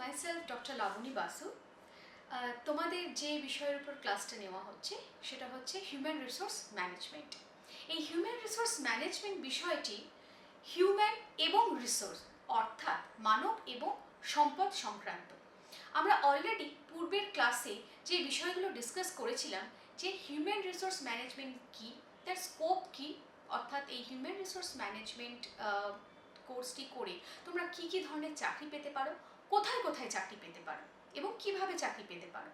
myself Dr. Lavani Basu. তোমাদের যে বিষয়ের উপর ক্লাসটা নেওয়া হচ্ছে সেটা হচ্ছে হিউম্যান রিসোর্স ম্যানেজমেন্ট। এই হিউম্যান রিসোর্স ম্যানেজমেন্ট বিষয়টি হিউম্যান এবং রিসোর্স অর্থাৎ মানব এবং সম্পদ সংক্রান্ত। আমরা অলরেডি পূর্বের ক্লাসে যে বিষয়গুলো ডিসকাস করেছিলাম যে হিউম্যান রিসোর্স ম্যানেজমেন্ট কী, তার স্কোপ কী, অর্থাৎ এই হিউম্যান রিসোর্স ম্যানেজমেন্ট কোর্সটি করে তোমরা কী কী ধরনের চাকরি পেতে পারো, কোথায় কোথায় চাকরি পেতে পারো এবং কিভাবে চাকরি পেতে পারো।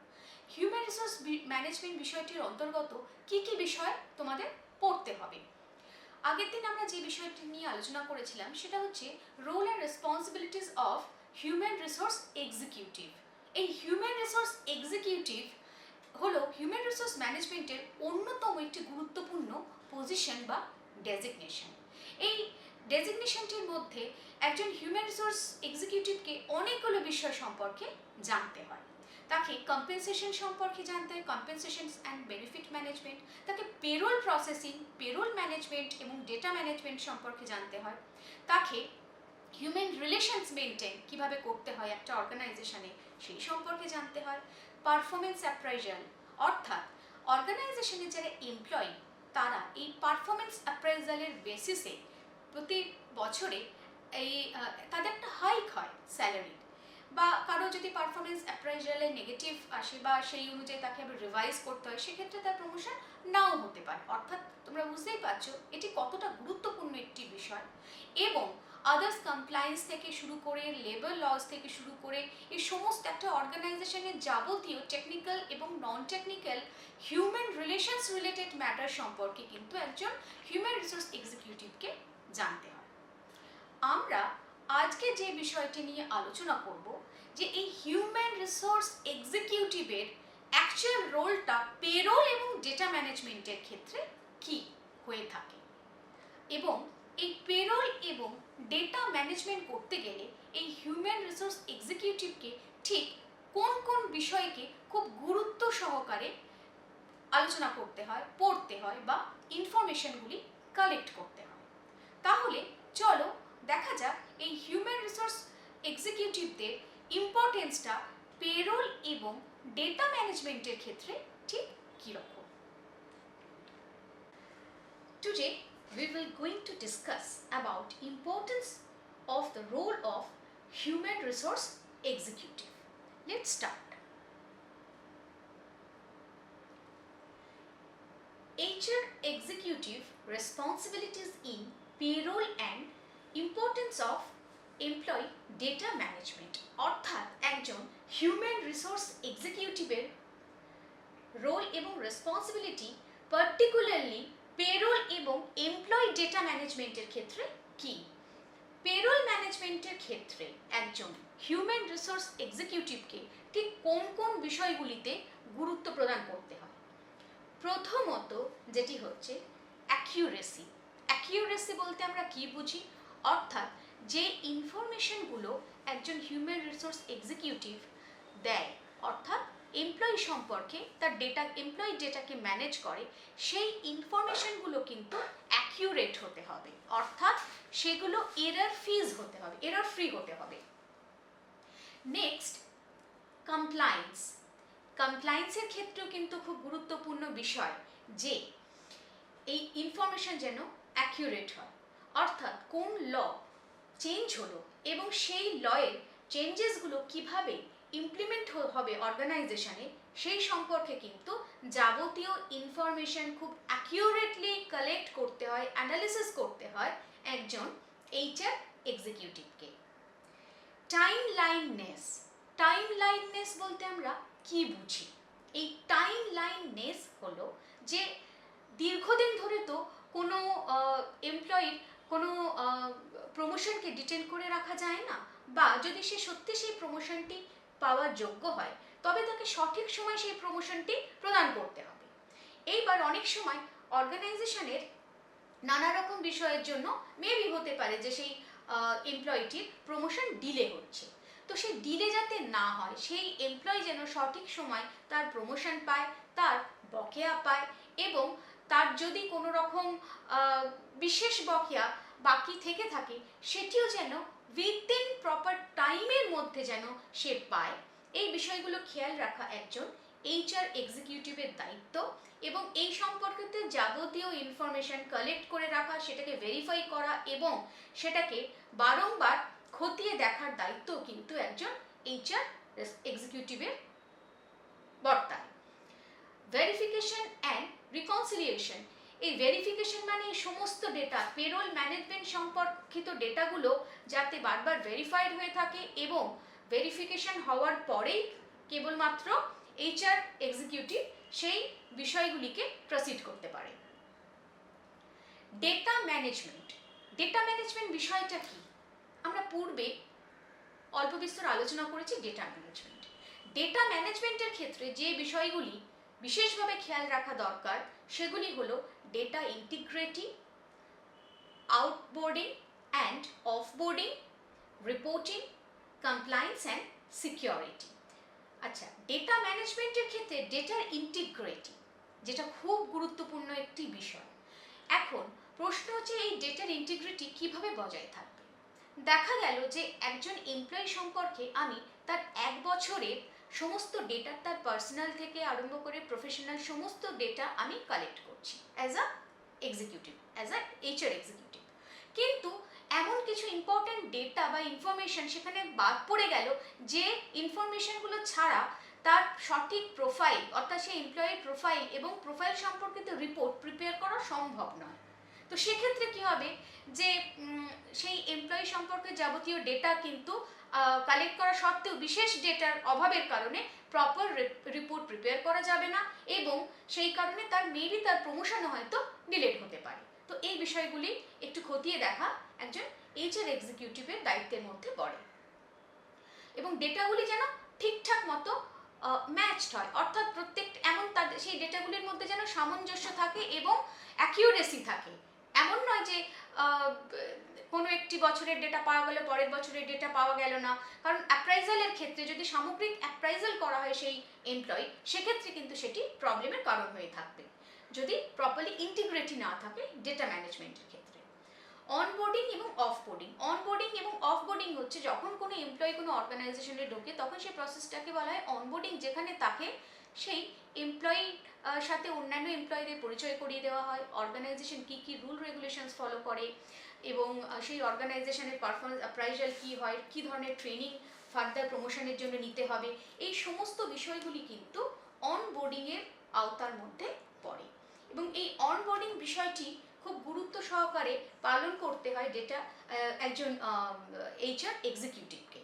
হিউম্যান রিসোর্স ম্যানেজমেন্ট বিষয়টির অন্তর্গত কী কী বিষয় তোমাদের পড়তে হবে। আগের দিন আমরা যে বিষয়টি নিয়ে আলোচনা করেছিলাম সেটা হচ্ছে role and responsibilities of human resource executive. এই হিউম্যান রিসোর্স এক্সিকিউটিভ হলো হিউম্যান রিসোর্স ম্যানেজমেন্টের অন্যতম একটি গুরুত্বপূর্ণ পজিশন বা ডেজিগনেশন। এই ডেজিগনেশনটির মধ্যে একজন হিউম্যান রিসোর্স এক্সিকিউটিভকে অনেকগুলো বিষয় সম্পর্কে জানতে হয়। তাকে কম্পেনসেশন সম্পর্কে জানতে হয়, কম্পেনসেশন অ্যান্ড বেনিফিট ম্যানেজমেন্ট, তাকে পেরোল প্রসেসিং, পেরোল ম্যানেজমেন্ট এবং ডেটা ম্যানেজমেন্ট সম্পর্কে জানতে হয়, তাকে হিউম্যান রিলেশনস মেনটেন কীভাবে করতে হয় একটা অর্গানাইজেশনে সেই সম্পর্কে জানতে হয়, পারফরমেন্স অ্যাপ্রাইজাল অর্থাৎ অর্গানাইজেশনের যারা এমপ্লয়ি তারা এই পারফরমেন্স অ্যাপ্রাইজালের বেসিসে প্রতি বছরে এই তাদের একটা হাইক হয় স্যালারির, বা কারো যদি পারফরমেন্স অ্যাপ্রাইজালে নেগেটিভ আসে বা সেই অনুযায়ী তাকে আবার রিভাইজ করতে হয় সেক্ষেত্রে তার প্রমোশন নাও হতে পারে। অর্থাৎ তোমরা বুঝতেই পারছো এটি কতটা গুরুত্বপূর্ণ একটি বিষয়। এবং আদার্স কমপ্লায়েন্স থেকে শুরু করে লেবার লস থেকে শুরু করে এই সমস্ত একটা অর্গানাইজেশনের যাবতীয় টেকনিক্যাল এবং non technical human relations related matter সম্পর্কে কিন্তু একজন হিউম্যান রিসোর্স এক্সিকিউটিভকে জানতে হয়। আমরা আজকে যে বিষয়টি নিয়ে আলোচনা করব যে এই হিউম্যান রিসোর্স এক্সিকিউটিভের অ্যাকচুয়াল রোলটা পেরোল এবং ডেটা ম্যানেজমেন্টের ক্ষেত্রে কি হয়ে থাকে, এবং এই পেরোল এবং ডেটা ম্যানেজমেন্ট করতে গেলে এই হিউম্যান রিসোর্স এক্সিকিউটিভকে ঠিক কোন কোন বিষয়কে খুব গুরুত্ব সহকারে আলোচনা করতে হয়, পড়তে হয় বা ইনফরমেশনগুলি কালেক্ট করতে হয়। তাহলে চলো দেখা যাক এই হিউম্যান রিসোর্স এক্সিকিউটিভদের ইম্পর্টেন্সটা পেরোল এবং ডেটা ম্যানেজমেন্টের ক্ষেত্রে ঠিক কীরকম। Today we will going to discuss about importance of the role of human resource executive. Let's start. HR executive responsibilities in payroll and importance of employee data management অর্থাৎ একজন human resource এক্সিকিউটিভের role এবং responsibility particularly payroll এবং employee data ম্যানেজমেন্টের ক্ষেত্রে কি। Payroll ম্যানেজমেন্টের ক্ষেত্রে একজন হিউম্যান রিসোর্স এক্সিকিউটিভকে ঠিক কোন কোন বিষয়গুলিতে গুরুত্ব প্রদান করতে হয়। প্রথমত যেটি হচ্ছে অ্যাকিউরেসি। অ্যাকিউরেসি বলতে আমরা কি বুঝি, অর্থাৎ যে ইনফরমেশনগুলো একজন হিউম্যান রিসোর্স এক্সিকিউটিভ দেয় অর্থাৎ এমপ্লয়ি সম্পর্কে তার ডেটা, এমপ্লয়ি ডেটাকে ম্যানেজ করে, সেই ইনফরমেশনগুলো কিন্তু অ্যাকিউরেট হতে হবে, অর্থাৎ সেগুলো এরর ফ্রি হতে হবে। Next compliance. কমপ্লায়েন্সের ক্ষেত্রেও কিন্তু খুব গুরুত্বপূর্ণ বিষয় যে এই ইনফরমেশন যেন অ্যাকিউরেট হয়, অর্থাৎ কোন ল চেঞ্জ হলো এবং সেই লয়ের চেঞ্জেসগুলো কিভাবে ইমপ্লিমেন্ট হবে অর্গানাইজেশনে সেই সম্পর্কে কিন্তু যাবতীয় ইনফরমেশন খুব অ্যাকিউরেটলি কালেক্ট করতে হয়, অ্যানালিসিস করতে হয় একজন এইচআর এক্সিকিউটিভকে। টাইমলাইননেস। টাইমলাইননেস বলতে আমরা কি বুঝি? এই টাইমলাইননেস হলো যে দীর্ঘদিন ধরে তো কোনো এমপ্লয়ির কোনো প্রমোশনকে ডিটেন করে রাখা যায় না, বা যদি সে সত্যি সেই প্রমোশনটি পাওয়ার যোগ্য হয় তবে তাকে সঠিক সময় সেই প্রমোশনটি প্রদান করতে হবে। এইবার অনেক সময় অর্গানাইজেশনের নানা রকম বিষয়ের জন্য মেবি হতে পারে যে সেই এমপ্লয়িটির প্রমোশন ডিলে হচ্ছে, তো সেই ডিলে যাতে না হয়, সেই এমপ্লয়ি যেন সঠিক সময় তার প্রমোশন পায়, তার বকেয়া পায়, এবং তার যদি কোনো রকম বিশেষ বকেয়া বাকি থেকে থাকে সেটিও যেন উইথিন প্রপার টাইমের মধ্যে যেন সে পায়, এই বিষয়গুলো খেয়াল রাখা একজন এইচআর এক্সিকিউটিভের দায়িত্ব। এবং এই সম্পর্কিত যাবতীয় ইনফরমেশন কালেক্ট করে রাখা, সেটাকে ভেরিফাই করা এবং সেটাকে বারংবার খতিয়ে দেখার দায়িত্ব কিন্তু একজন এইচআর এক্সিকিউটিভের বর্তায়। ভেরিফিকেশন অ্যান্ড রিকনসিলিয়েশন, এই ভেরিফিকেশন মানে এই সমস্ত ডেটা, পেরোল ম্যানেজমেন্ট সম্পর্কিত ডেটাগুলো যাতে বারবার ভেরিফাইড হয়ে থাকে এবং ভেরিফিকেশন হওয়ার পরেই কেবলমাত্র এইচআর এক্সিকিউটিভ সেই বিষয়গুলিকে প্রসিড করতে পারে। ডেটা ম্যানেজমেন্ট, ডেটা ম্যানেজমেন্ট বিষয়টা কি? আমরা পূর্বে অল্প বিস্তর আলোচনা করেছি ডেটা ম্যানেজমেন্ট। ডেটা ম্যানেজমেন্টের ক্ষেত্রে যে বিষয়গুলি বিশেষভাবে খেয়াল রাখা দরকার সেগুলি হলো data integrity, outboarding and offboarding, reporting, compliance and security. আচ্ছা, ডেটা ম্যানেজমেন্টের ক্ষেত্রে ডেটার ইন্টিগ্রিটি যেটা খুব গুরুত্বপূর্ণ একটি বিষয়। এখন প্রশ্ন হচ্ছে এই ডেটার ইন্টিগ্রিটি কিভাবে বজায় থাকবে? দেখা গেল যে একজন এমপ্লয়ি সম্পর্কে আমি তার 1 বছরের সমস্ত ডেটা, তার পার্সোনাল থেকে আরম্ভ করে প্রফেশনাল সমস্ত ডেটা আমি কালেক্ট করছি as a executive, as a HR executive. কিন্তু এমন কিছু ইম্পর্টেন্ট ডেটা বা ইনফরমেশন সেখানে বাদ পড়ে গেল, যে ইনফরমেশনগুলো ছাড়া তার সঠিক প্রোফাইল, অর্থাৎ সেই এমপ্লয়ির প্রোফাইল এবং প্রোফাইল সম্পর্কিত রিপোর্ট প্রিপেয়ার করা সম্ভব নয়। তো সেক্ষেত্রে কি হবে, যে সেই এমপ্লয়ি সম্পর্কে যাবতীয় ডেটা কিন্তু কালেক্ট করা সত্ত্বেও বিশেষ ডেটার অভাবের কারণে প্রপার রিপোর্ট প্রিপেয়ার করা যাবে না এবং সেই কারণে তার মেবি তার প্রমোশনও হয়তো ডিলেট হতে পারে। তো এই বিষয়গুলি একটু খতিয়ে দেখা একজন এইচআর এক্সিকিউটিভের দায়িত্বের মধ্যে পড়ে। এবং ডেটাগুলি যেন ঠিকঠাক মতো ম্যাচড হয়, অর্থাৎ এমন তাদের সেই ডেটাগুলির মধ্যে যেন সামঞ্জস্য থাকে এবং অ্যাকিউরেসি থাকে। এমন নয় যে কোনো একটি বছরের ডেটা পাওয়া গেল, পরের বছরের ডেটা পাওয়া গেল না। কারণ অ্যাপ্রাইজালের ক্ষেত্রে যদি সামগ্রিক অ্যাপ্রাইজাল করা হয় সেই এমপ্লয়ি, সেক্ষেত্রে কিন্তু সেটি প্রবলেমের কারণ হয়ে থাকবে যদি প্রপারলি ইন্টিগ্রিটি না থাকে ডেটা ম্যানেজমেন্টের ক্ষেত্রে। অনবোর্ডিং এবং অফবোর্ডিং, অনবোর্ডিং এবং অফবোর্ডিং হচ্ছে যখন কোনো এমপ্লয়ি কোনো অর্গানাইজেশনে ঢোকে তখন সেই প্রসেসটাকে বলা হয় অনবোর্ডিং, যেখানে তাকে সেই এমপ্লয়ির সাথে অন্যান্য এমপ্লয়ীদের পরিচয় করিয়ে দেওয়া হয়, অর্গানাইজেশন কী কী রুল রেগুলেশনস ফলো করে এবং সেই অর্গানাইজেশনের পারফরমেন্স অ্যাপ্রাইজাল কী হয়, কী ধরনের ট্রেনিং ফার্দার প্রমোশনের জন্য নিতে হবে, এই সমস্ত বিষয়গুলি কিন্তু অনবোর্ডিংয়ের আওতার মধ্যে পড়ে। এবং এই অনবোর্ডিং বিষয়টি খুব গুরুত্ব সহকারে পালন করতে হয় একজন এইচআর এক্সিকিউটিভকে।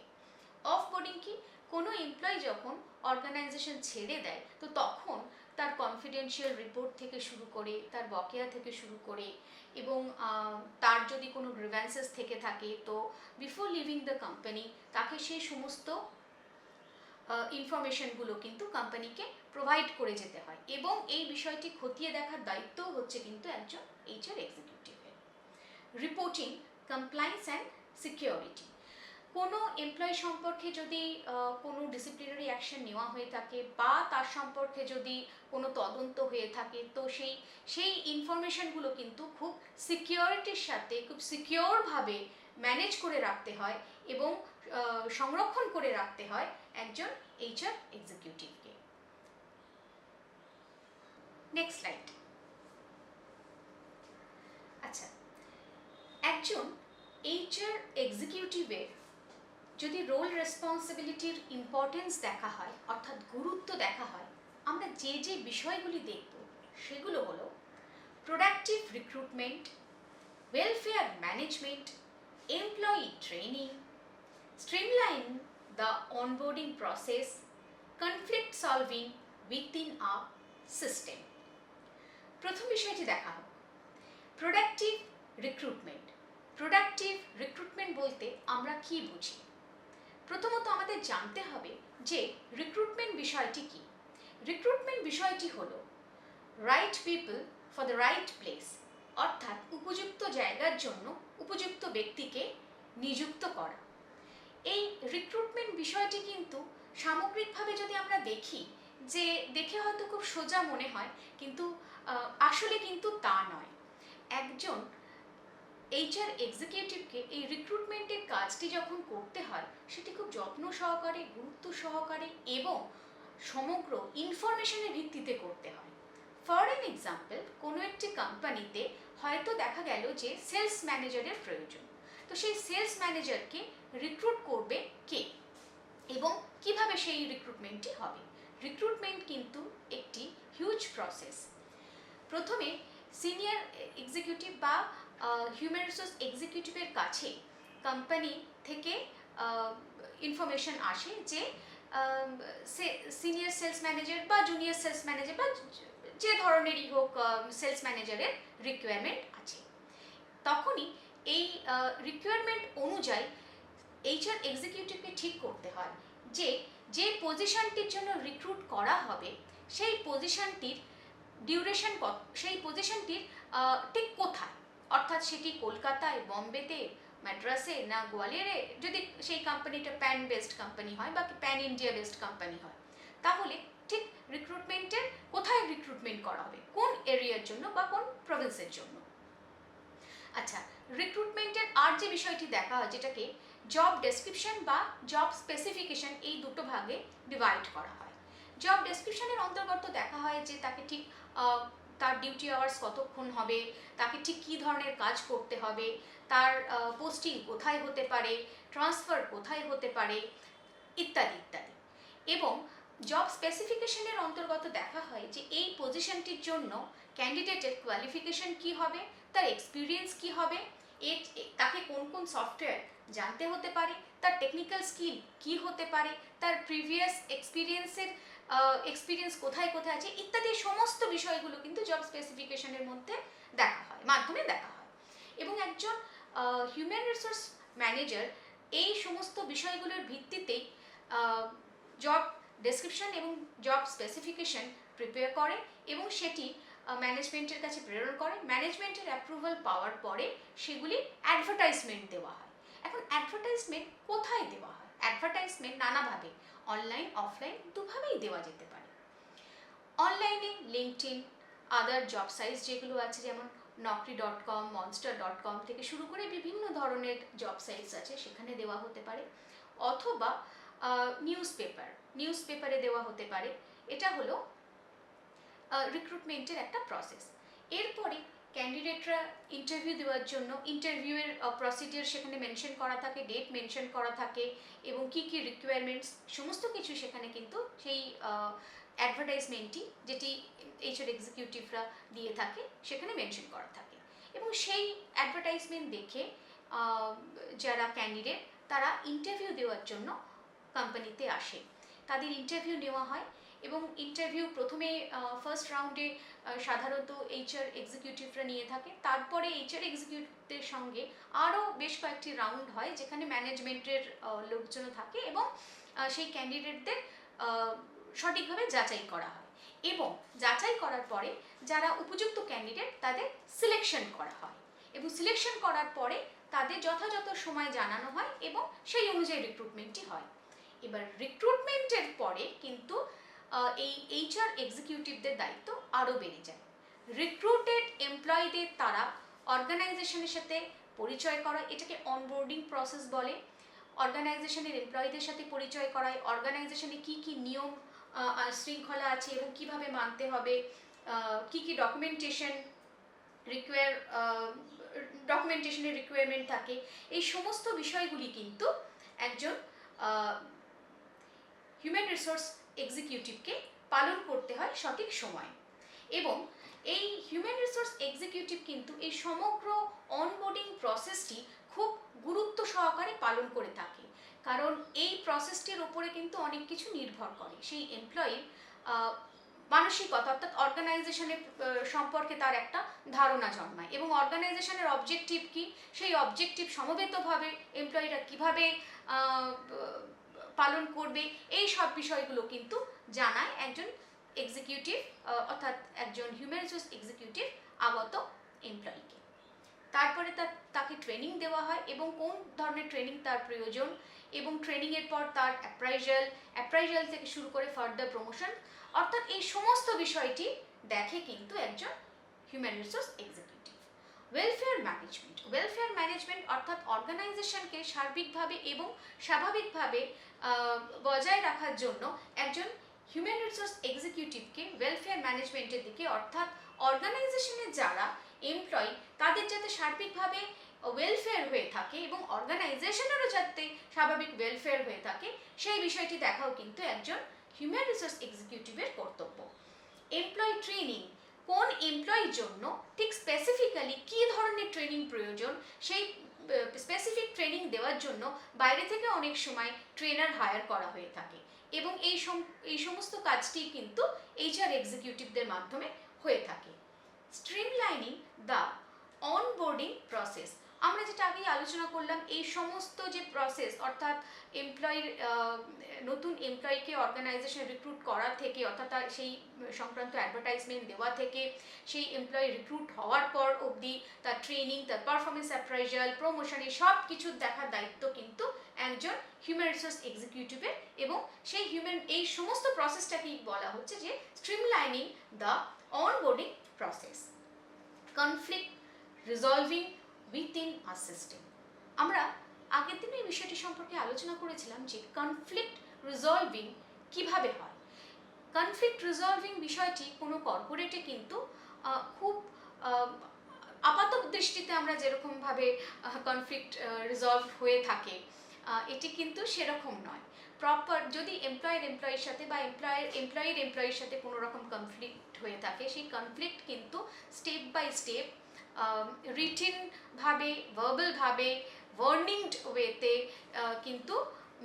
অফবোর্ডিং কি? কোনো এমপ্লয়ি যখন অর্গানাইজেশন ছেড়ে দেয় তো তখন তার কনফিডেন্সিয়াল রিপোর্ট থেকে শুরু করে, তার বকেয়া থেকে শুরু করে এবং তার যদি কোনো গ্রিভ্যান্সেস থেকে থাকে তো বিফোর লিভিং দ্য কোম্পানি তাকে সেই সমস্ত ইনফরমেশনগুলো কিন্তু কোম্পানিকে প্রোভাইড করে যেতে হয় এবং এই বিষয়টি খতিয়ে দেখার দায়িত্বও হচ্ছে কিন্তু একজন এইচআর এক্সিকিউটিভের। রিপোর্টিং, কমপ্লায়েন্স অ্যান্ড সিকিউরিটি, কোনো এমপ্লয়ি সম্পর্কে যদি কোনো ডিসিপ্লিনারি অ্যাকশন নেওয়া হয়ে থাকে বা তার সম্পর্কে যদি কোনো তদন্ত হয়ে থাকে তো সেই ইনফরমেশনগুলো কিন্তু খুব সিকিউরিটির সাথে খুব সিকিউরভাবে ম্যানেজ করে রাখতে হয় এবং সংরক্ষণ করে রাখতে হয় একজন এইচআর এক্সিকিউটিভকে। Next slide. আচ্ছা, একজন এইচআর এক্সিকিউটিভের যদি রোল রেসপন্সিবিলিটির ইম্পর্টেন্স দেখা হয়, অর্থাৎ গুরুত্ব দেখা হয়, আমরা যে বিষয়গুলি দেখব সেগুলো হলো productive recruitment, welfare management, employee training, streamline the onboarding process, conflict solving within a system. প্রথম বিষয়টি দেখা হোক, প্রোডাক্টিভ রিক্রুটমেন্ট। প্রোডাক্টিভ রিক্রুটমেন্ট বলতে আমরা কি বুঝি? প্রথমত আমাদের জানতে হবে যে রিক্রুটমেন্ট বিষয়টি কি। রিক্রুটমেন্ট বিষয়টি হলো right people for the right place, অর্থাৎ উপযুক্ত জায়গার জন্য উপযুক্ত ব্যক্তিকে নিযুক্ত করা। এই রিক্রুটমেন্ট বিষয়টি কিন্তু সামগ্রিকভাবে যদি আমরা দেখি, যে দেখে হয়তো খুব সোজা মনে হয় কিন্তু আসলে কিন্তু তা নয়। একজন এইচআর এক্সিকিউটিভকে এই রিক্রুটমেন্টের কাজটি যখন করতে হয় সেটি খুব যত্ন সহকারে, গুরুত্ব সহকারে এবং সমগ্র ইনফরমেশনের ভিত্তিতে করতে হয়। ফর এন এক্সাম্পল, কোনো একটি কোম্পানিতে হয়তো দেখা গেল যে সেলস ম্যানেজারের প্রয়োজন, তো সেই সেলস ম্যানেজারকে রিক্রুট করবে কে এবং কিভাবে সেই রিক্রুটমেন্টটি হবে। রিক্রুটমেন্ট কিন্তু একটি হিউজ প্রসেস। প্রথমে সিনিয়র এক্সিকিউটিভ বা হিউম্যান রিসোর্স এক্সিকিউটিভের কাছে কোম্পানি থেকে ইনফরমেশন আসে যে সিনিয়র সেলস ম্যানেজার বা জুনিয়র সেলস ম্যানেজার বা যে ধরনেরই হোক সেলস ম্যানেজারের রিকোয়ারমেন্ট আছে। তখনই এই রিকোয়ারমেন্ট অনুযায়ী এইচআর এক্সিকিউটিভকে ঠিক করতে হয় যে যে পজিশনটির জন্য রিক্রুট করা হবে সেই পজিশনটির ডিউরেশন কত, সেই পজিশনটির ঠিক কোথায়, অর্থাৎ সেটি কলকাতায়, বম্বেতে, মাদ্রাসে না গোয়ালিয়রে, যদি সেই কোম্পানিটা প্যান বেসড কোম্পানি হয় বা প্যান ইন্ডিয়া বেসড কোম্পানি হয়, তাহলে ঠিক রিক্রুটমেন্টের কোথায় রিক্রুটমেন্ট করা হবে, কোন এরিয়ার জন্য বা কোন প্রভিন্সের জন্য। আচ্ছা, রিক্রুটমেন্টের আর যে বিষয়টি দেখা হয় যেটাকে জব ডেসক্রিপশন বা জব স্পেসিফিকেশন, এই দুটো ভাগে ডিভাইড করা হয়। জব ডেসক্রিপশনের অন্তর্গত দেখা হয় যে তাকে ঠিক তার ডিউটি আওয়ার্স কতক্ষণ হবে, তাকে ঠিক কী ধরনের কাজ করতে হবে, তার পোস্টিং কোথায় হতে পারে, ট্রান্সফার কোথায় হতে পারে, ইত্যাদি ইত্যাদি। এবং জব স্পেসিফিকেশনের অন্তর্গত দেখা হয় যে এই পজিশনটির জন্য ক্যান্ডিডেটের কোয়ালিফিকেশন কি হবে, তার এক্সপিরিয়েন্স কি হবে, তাকে কোন কোন সফটওয়্যার জানতে হতে পারে, তার টেকনিক্যাল স্কিল কি হতে পারে, তার প্রিভিয়াস এক্সপিরিয়েন্স কোথায় কোথায় আছে, ইত্যাদি সমস্ত বিষয়গুলো কিন্তু জব স্পেসিফিকেশনের মধ্যে মাধ্যমে দেখা হয়। এবং একজন হিউম্যান রিসোর্স ম্যানেজার এই সমস্ত বিষয়গুলোর ভিত্তিতেই জব ডেসক্রিপশন এবং জব স্পেসিফিকেশন প্রিপেয়ার করে এবং সেটি ম্যানেজমেন্টের কাছে প্রেরণ করে। ম্যানেজমেন্টের অ্যাপ্রুভাল পাওয়ার পরে সেগুলি অ্যাডভার্টাইজমেন্ট দেওয়া হয়। এখন অ্যাডভার্টাইজমেন্ট কোথায় দেওয়া হয়? অ্যাডভার্টাইজমেন্ট নানাভাবে, অনলাইন অফলাইন দুভাবেই দেওয়া যেতে পারে। অনলাইনে লিঙ্কডইন, আদার জব সাইটস যেগুলো আছে যেমন naukri.com, monster.com থেকে শুরু করে বিভিন্ন ধরনের জব সাইটস আছে, সেখানে দেওয়া হতে পারে। অথবা নিউজ পেপারে দেওয়া হতে পারে। এটা হলো রিক্রুটমেন্টের একটা প্রসেস। এরপরে ক্যান্ডিডেটরা ইন্টারভিউ দেওয়ার জন্য ইন্টারভিউয়ের প্রসিডিওর সেখানে মেনশন করা থাকে, ডেট মেনশন করা থাকে এবং কি কি রিকোয়ারমেন্টস সমস্ত কিছু সেখানে কিন্তু সেই অ্যাডভার্টাইজমেন্টটি যেটি এইচআর এক্সিকিউটিভরা দিয়ে থাকে সেখানে মেনশন করা থাকে। এবং সেই অ্যাডভার্টাইজমেন্ট দেখে যারা ক্যান্ডিডেট তারা ইন্টারভিউ দেওয়ার জন্য কোম্পানিতে আসে, তাদের ইন্টারভিউ নেওয়া হয় এবং ইন্টারভিউ প্রথমে ফার্স্ট রাউন্ডে সাধারণত এইচআর এক্সিকিউটিভরা নিয়ে থাকে। তারপরে এইচআর এক্সিকিউটিভদের সঙ্গে আরও বেশ কয়েকটি রাউন্ড হয় যেখানে ম্যানেজমেন্টের লোকজন থাকে এবং সেই ক্যান্ডিডেটদের সঠিকভাবে যাচাই করা হয় এবং যাচাই করার পরে যারা উপযুক্ত ক্যান্ডিডেট তাদের সিলেকশন করা হয় এবং সিলেকশন করার পরে তাদের যথাযথ সময় জানানো হয় এবং সেই অনুযায়ী রিক্রুটমেন্টটি হয়। এবার রিক্রুটমেন্টের পরে কিন্তু এই এইচআর এক্সিকিউটিভদের দায়িত্ব আরও বেড়ে যায়। রিক্রুটেড এমপ্লয়ীদের তারা অর্গানাইজেশনের সাথে পরিচয় করায়, এটাকে অনবোর্ডিং প্রসেস বলে। অর্গানাইজেশনের এমপ্লয়ীদের সাথে পরিচয় করায়, অর্গানাইজেশনে কি কি নিয়ম শৃঙ্খলা আছে এবং কিভাবে মানতে হবে, কি কি ডকুমেন্টেশনের রিকোয়ারমেন্ট থাকে, এই সমস্ত বিষয়গুলি কিন্তু একজন হিউম্যান রিসোর্স এক্সিকিউটিভকে পালন করতে হয় সঠিক সময়ে। এবং এই হিউম্যান রিসোর্স এক্সিকিউটিভ কিন্তু এই সমগ্র অনবোর্ডিং প্রসেসটি খুব গুরুত্ব সহকারে পালন করে থাকে, কারণ এই প্রসেসটির ওপরে কিন্তু অনেক কিছু নির্ভর করে। সেই এমপ্লয়ির মানসিকতা অর্থাৎ অর্গানাইজেশনের সম্পর্কে তার একটা ধারণা জন্মায় এবং অর্গানাইজেশনের অবজেক্টিভ কি, সেই অবজেক্টিভ সমবেতভাবে এমপ্লয়িরা কীভাবে পালন করবে, এই সব বিষয়গুলো কিন্তু জানায় একজন এক্সিকিউটিভ অর্থাৎ একজন হিউম্যান রিসোর্স এক্সিকিউটিভ আগত এমপ্লয়িকে। তারপরে তাকে ট্রেনিং দেওয়া হয় এবং কোন ধরনের ট্রেনিং তার প্রয়োজন এবং ট্রেনিংয়ের পর তার অ্যাপ্রাইজাল থেকে শুরু করে ফার্দার প্রমোশন, অর্থাৎ এই সমস্ত বিষয়টি দেখে কিন্তু একজন human resource executive. Welfare management অর্থাৎ অর্গানাইজেশনকে সার্বিকভাবে এবং স্বাভাবিকভাবে বজায় রাখার জন্য একজন হিউম্যান রিসোর্স এক্সিকিউটিভকে ওয়েলফেয়ার ম্যানেজমেন্টের দিকে, অর্থাৎ অর্গানাইজেশনের যারা এমপ্লয়ি তাদের যাতে সার্বিকভাবে ওয়েলফেয়ার হয়ে থাকে এবং অর্গানাইজেশনেরও যাতে স্বাভাবিক ওয়েলফেয়ার হয়ে থাকে, সেই বিষয়টি দেখাও কিন্তু একজন হিউম্যান রিসোর্স এক্সিকিউটিভের কর্তব্য। এমপ্লয়ি ট্রেনিং, কোন এমপ্লয়ির জন্য ঠিক স্পেসিফিক্যালি কী ধরনের ট্রেনিং প্রয়োজন, সেই স্পেসিফিক ট্রেনিং দেওয়ার জন্য বাইরে থেকে অনেক সময় ট্রেনার হায়ার করা হয়ে থাকে এবং এই সমস্ত কাজটি কিন্তু এইচআর এক্সিকিউটিভদের মাধ্যমে হয়ে থাকে। স্ট্রিমলাইনিং দ্য অনবোর্ডিং প্রসেস, আমরা যেটা আগেই আলোচনা করলাম, এই সমস্ত যে প্রসেস অর্থাৎ নতুন এমপ্লয়িকে অর্গানাইজেশন রিক্রুট করা থেকে, অর্থাৎ সেই সংক্রান্ত অ্যাডভার্টাইজমেন্ট দেওয়া থেকে সেই এমপ্লয়ি রিক্রুট হওয়ার পর অবধি তার ট্রেনিং, তার পারফরমেন্স অ্যাপ্রাইজাল, প্রমোশন, এই সব কিছুর দেখার দায়িত্ব কিন্তু একজন হিউম্যান রিসোর্স এক্সিকিউটিভের এবং এই সমস্ত প্রসেসটাকেই বলা হচ্ছে যে streamlining the onboarding process. Conflict resolving within a system, আমরা আগের দিন এই বিষয়টি সম্পর্কে আলোচনা করেছিলাম যে কনফ্লিক্ট রিজলভিং কিভাবে হয়। কনফ্লিক্ট রিজলভিং বিষয়টি কোনো কর্পোরেটে কিন্তু খুব আপাত দৃষ্টিতে আমরা যেরকমভাবে কনফ্লিক্ট রিজলভ হয়ে থাকে, এটি কিন্তু সেরকম নয়। প্রপার যদি এমপ্লয়ের সাথে বা এমপ্লয়ির সাথে কোনো রকম কনফ্লিক্ট হয়ে থাকে, সেই কনফ্লিক্ট কিন্তু স্টেপ বাই স্টেপ রিটিনভাবে, ভার্বালভাবে, ওয়ার্নিংড ওয়েতে কিন্তু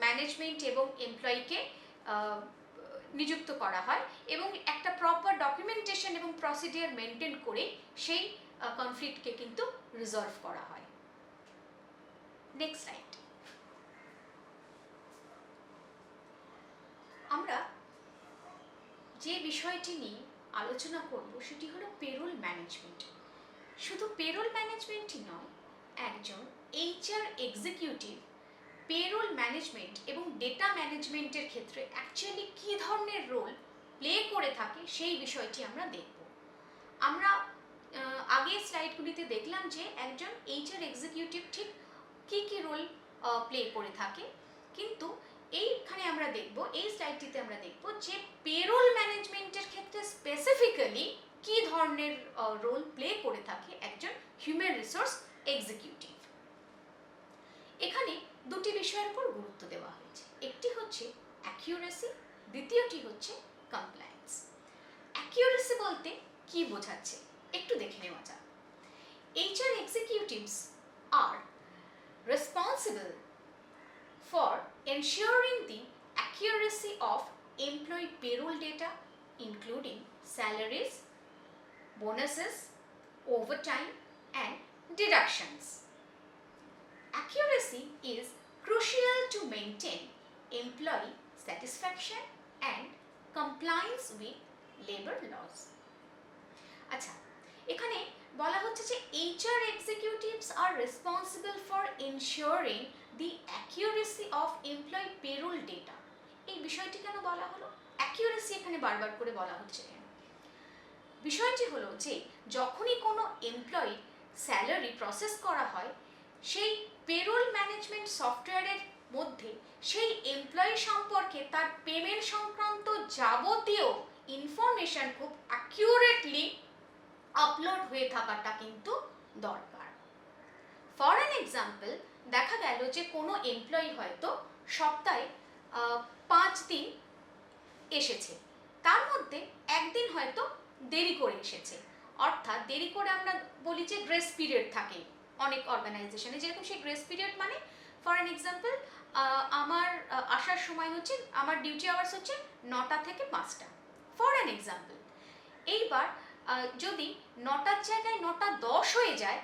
ম্যানেজমেন্ট এবং এমপ্লয়িকে নিযুক্ত করা হয় এবং একটা প্রপার ডকুমেন্টেশন এবং প্রসিডিওর মেনটেন করে সেই কনফ্লিক্টকে কিন্তু রিজলভ করা হয়। Next slide. আমরা যে বিষয়টি নিয়ে আলোচনা করব সেটি হলো পেরোল ম্যানেজমেন্ট। শুধু পেরোল ম্যানেজমেন্টই নয়, একজন এইচআর এক্সিকিউটিভ পেরোল ম্যানেজমেন্ট এবং ডেটা ম্যানেজমেন্টের ক্ষেত্রে অ্যাকচুয়ালি কী ধরনের রোল প্লে করে থাকে সেই বিষয়টি আমরা দেখব। আমরা আগের স্লাইডগুলিতে দেখলাম যে একজন এইচআর এক্সিকিউটিভ ঠিক কী কী রোল প্লে করে থাকে, কিন্তু এইখানে আমরা দেখব, এই স্লাইডটিতে আমরা দেখব যে পেরোল ম্যানেজমেন্টের ক্ষেত্রে স্পেসিফিক্যালি কী ধরনের রোল প্লে করে থাকে একজন হিউম্যান রিসোর্স এক্সিকিউটিভ। এখানে দুটি বিষয়ের উপর গুরুত্ব দেওয়া হয়েছে, একটি হচ্ছে অ্যাকিউরেসি, দ্বিতীয়টি হচ্ছে কমপ্লায়েন্স। অ্যাকিউরেসি বলতে কি বোঝাচ্ছে একটু দেখে নেওয়া যাক। HR executives R responsible for ensuring the accuracy of employee payroll data, including salaries, bonuses, overtime, and deductions. Accuracy is crucial to maintain employee satisfaction and compliance with labor laws. আচ্ছা, এখানে বলা হচ্ছে যে HR executives are responsible for ensuring the accuracy of employee payroll data. এই বিষয়টি কেন বলা হলো? অ্যাকিউরেসি এখানে বারবার করে বলা হচ্ছে কেন? বিষয়টি হলো যে যখনই কোনো এমপ্লয়ি স্যালারি প্রসেস করা হয়, সেই পেরোল ম্যানেজমেন্ট সফটওয়্যারের মধ্যে সেই এমপ্লয়ি সম্পর্কে তার পেমেন্ট সংক্রান্ত যাবতীয় ইনফরমেশন খুব অ্যাকিউরেটলি আপলোড হয়ে থাকাটা কিন্তু দরকার। ফর অ্যান এক্সাম্পল, দেখা গেল যে কোনো এমপ্লয়ি হয়তো সপ্তাহে 5 দিন এসেছে, তার মধ্যে একদিন হয়তো দেরি করে এসেছে, অর্থাৎ দেরি করে আমরা বলি যে গ্রেস পিরিয়ড থাকে অনেক অর্গানাইজেশনে, যেরকম সেই গ্রেস পিরিয়ড মানে ফর অ্যান এক্সাম্পল আমার আসার সময় হচ্ছে, আমার ডিউটি আওয়ার্স হচ্ছে 9টা থেকে 5টা, ফর অ্যান এক্সাম্পল। এইবার যদি 9টার জায়গায় 9:10 হয়ে যায়,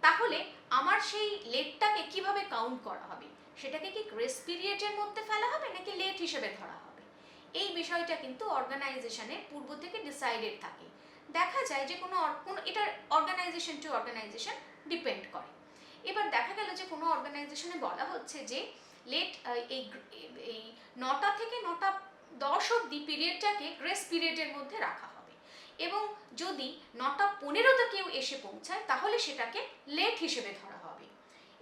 তাহলে আমার সেই লেটটাকে কিভাবে কাউন্ট করা হবে? সেটাকে কি গ্রেস পিরিয়ডের মধ্যে ফেলা হবে নাকি লেট হিসেবে ধরা হবে? এই বিষয়টা কিন্তু অর্গানাইজেশনে পূর্ব থেকে ডিসাইডেড থাকে। দেখা যায় যে কোনো এটা অর্গানাইজেশন টু অর্গানাইজেশন ডিপেন্ড করে। এবার দেখা গেল যে কোনো অর্গানাইজেশনে বলা হচ্ছে যে লেট এই 9টা থেকে 9:10 অবধি পিরিয়ডটাকে গ্রেস পিরিয়ডের মধ্যে রাখা হবে। এবং যদি 9:15-তে কেউ এসে পৌঁছায় তাহলে সেটাকে লেট হিসেবে ধরা হবে।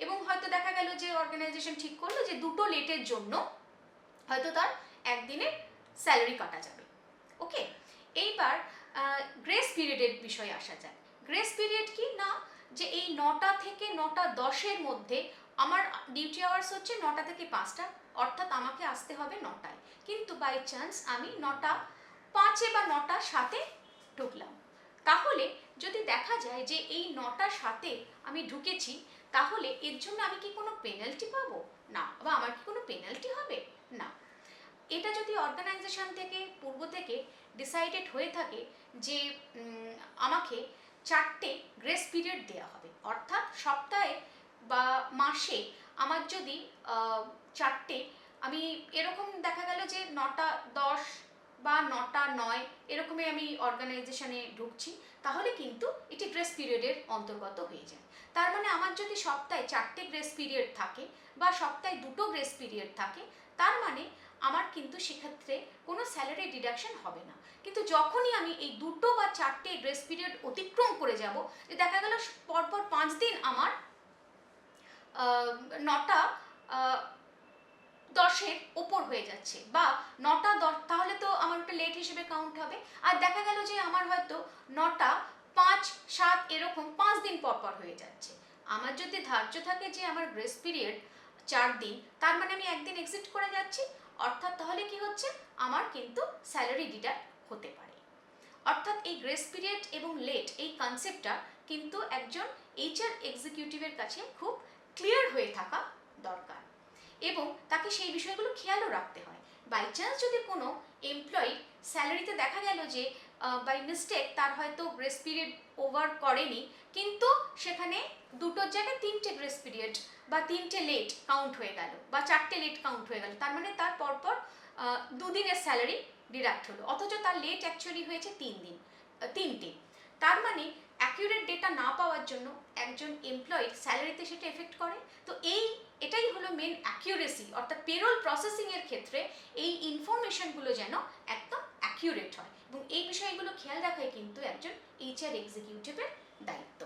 এবং হয়তো দেখা গেল যে অর্গানাইজেশন ঠিক করলো যে 2টো লেটের জন্য হয়তো তার একদিনের স্যালারি কাটা যাবে। ওকে, এইবার গ্রেস পিরিয়ডের বিষয়ে আসা যায়। গ্রেস পিরিয়ড কি না, যে এই 9টা থেকে 9:10-এর মধ্যে আমার ডিউটি আওয়ার্স হচ্ছে 9টা থেকে 5টা, অর্থাৎ আমাকে আসতে হবে 9টায়, কিন্তু বাই চান্স আমি 9:05 বা 9:07 ঢুকলাম, তাহলে যদি দেখা যায় যে এই 9:07 আমি ঢুকেছি, তাহলে এর জন্য আমি কি কোনো পেনাল্টি পাবো? না। বা আমার কি কোনো পেনাল্টি হবে? না। এটা যদি অর্গানাইজেশন থেকে পূর্ব থেকে ডিসাইডেড হয়ে থাকে যে আমাকে 4টে গ্রেস পিরিয়ড দেওয়া হবে, অর্থাৎ সপ্তাহে বা মাসে আমার যদি 4টে, আমি এরকম দেখা গেল যে 9:10 বা 9:09 এরকমই আমি অর্গানাইজেশনে ঢুকছি, তাহলে কিন্তু এটি গ্রেস পিরিয়ডের অন্তর্গত হয়ে যায়। তার মানে আমার যদি সপ্তাহে 4টে গ্রেস পিরিয়ড থাকে বা সপ্তাহে 2টো গ্রেস পিরিয়ড থাকে, তার মানে আমার কিন্তু সেক্ষেত্রে কোনো স্যালারি ডিডাকশন হবে না। কিন্তু যখনই আমি এই 2টো বা 4টে গ্রেস পিরিয়ড অতিক্রম করে যাব, যে দেখা গেল পরপর 5 দিন আমার 9:10 ওপর হয়ে যাচ্ছে বা 9:10, তাহলে তো আমার একটা লেট হিসেবে কাউন্ট হবে। আর দেখা গেল যে আমার হয়তো 9:05, 7 এরকম 5 দিন পরপর হয়ে যাচ্ছে। আমার যদি ধার্য থাকে যে আমার গ্রেস পিরিয়ড 4 দিন, তার মানে আমি একদিন এক্সিট করে যাচ্ছি, অর্থাৎ তাহলে কি হচ্ছে, আমার কিন্তু স্যালারি ডিডাক্ট হতে পারে। অর্থাৎ এই গ্রেস পিরিয়ড এবং লেট এই কনসেপ্টটা কিন্তু একজন এইচআর এক্সিকিউটিভের কাছে খুব ক্লিয়ার হয়ে থাকা দরকার এবং তাকে সেই বিষয়গুলো খেয়ালও রাখতে হয়। বাই চান্স যদি কোনো এমপ্লয়ি স্যালারিতে দেখা গেল যে বাই মিস্টেক তার হয়তো গ্রেস পিরিয়ড ওভার করেনি, কিন্তু সেখানে 2টোর জায়গায় 3টে গ্রেস পিরিয়ড বা 3টে লেট কাউন্ট হয়ে গেল বা 4টে লেট কাউন্ট হয়ে গেল, তার মানে তার পরপর 2 দিনের স্যালারি ডিডাক্ট হলো, অথচ তার লেট অ্যাকচুয়ালি হয়েছে 3টে। তার মানে অ্যাকিউরেট ডেটা না পাওয়ার জন্য একজন এমপ্লয়ির স্যালারিতে সেটা এফেক্ট করে। তো এটাই হলো মেন অ্যাকিউরেসি, অর্থাৎ পেরোল প্রসেসিং এর ক্ষেত্রে এই ইনফরমেশনগুলো যেন একদম অ্যাকিউরেট হয়, এবং এই বিষয়গুলো খেয়াল রাখাই কিন্তু একজন এইচআর এক্সিকিউটিভের দায়িত্ব।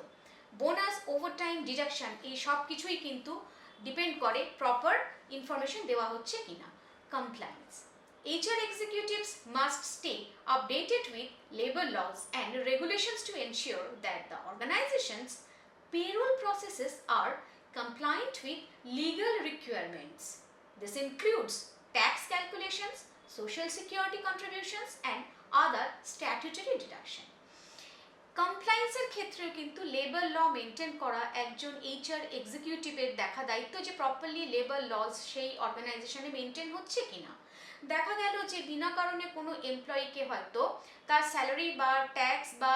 বোনাস, ওভারটাইম, ডিডাকশন এই সব কিছুই কিন্তু ডিপেন্ড করে প্রপার ইনফরমেশন দেওয়া হচ্ছে কিনা। Compliance: HR executives must stay updated with labor laws and regulations to ensure that the organization's payroll processes are compliant with legal requirements. This includes tax calculations, social security contributions, and other statutory deduction. কমপ্লায়েন্সের ক্ষেত্রেও কিন্তু labour law maintain করা একজন HR এক্সিকিউটিভের দেখা দায়িত্ব, যে properly labour lodge সেই অর্গানাইজেশনে maintain হচ্ছে কিনা। দেখা গেল যে বিনা কারণে কোনো এমপ্লয়িকে হয়তো তার স্যালারি বা ট্যাক্স বা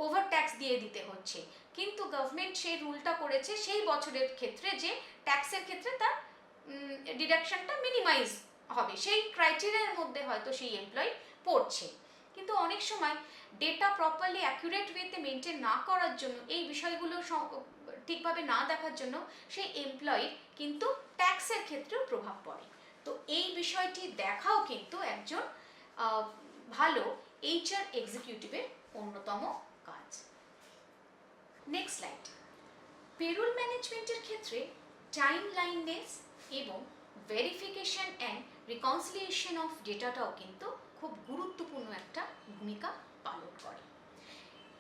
ওভার ট্যাক্স দিয়ে দিতে হচ্ছে, কিন্তু গভর্নমেন্ট সেই রুলটা করেছে সেই বছরের ক্ষেত্রে যে ট্যাক্সের ক্ষেত্রে তার ডিডাকশনটা মিনিমাইজ হবে, সেই ক্রাইটেরিয়ার মধ্যে হয়তো সেই এমপ্লয়ি পড়ছে। কিন্তু অনেক সময় ডেটা প্রপারলি অ্যাকুরেট ওয়েতে মেনটেন না করার জন্য, এই বিষয়গুলো ঠিকভাবে না দেখার জন্য সেই এমপ্লয়ির কিন্তু ট্যাক্সের ক্ষেত্রেও প্রভাব পড়ে। তো এই বিষয়টি দেখাও কিন্তু একজন ভালো এইচআর এক্সিকিউটিভের অন্যতম কাজ। Next slide. পেরোল ম্যানেজমেন্টের ক্ষেত্রে টাইমলাইননেস এবং ভেরিফিকেশন অ্যান্ড রিকনসিলিয়েশন অফ ডেটাটাও কিন্তু খুব গুরুত্বপূর্ণ একটা ভূমিকা পালন করে।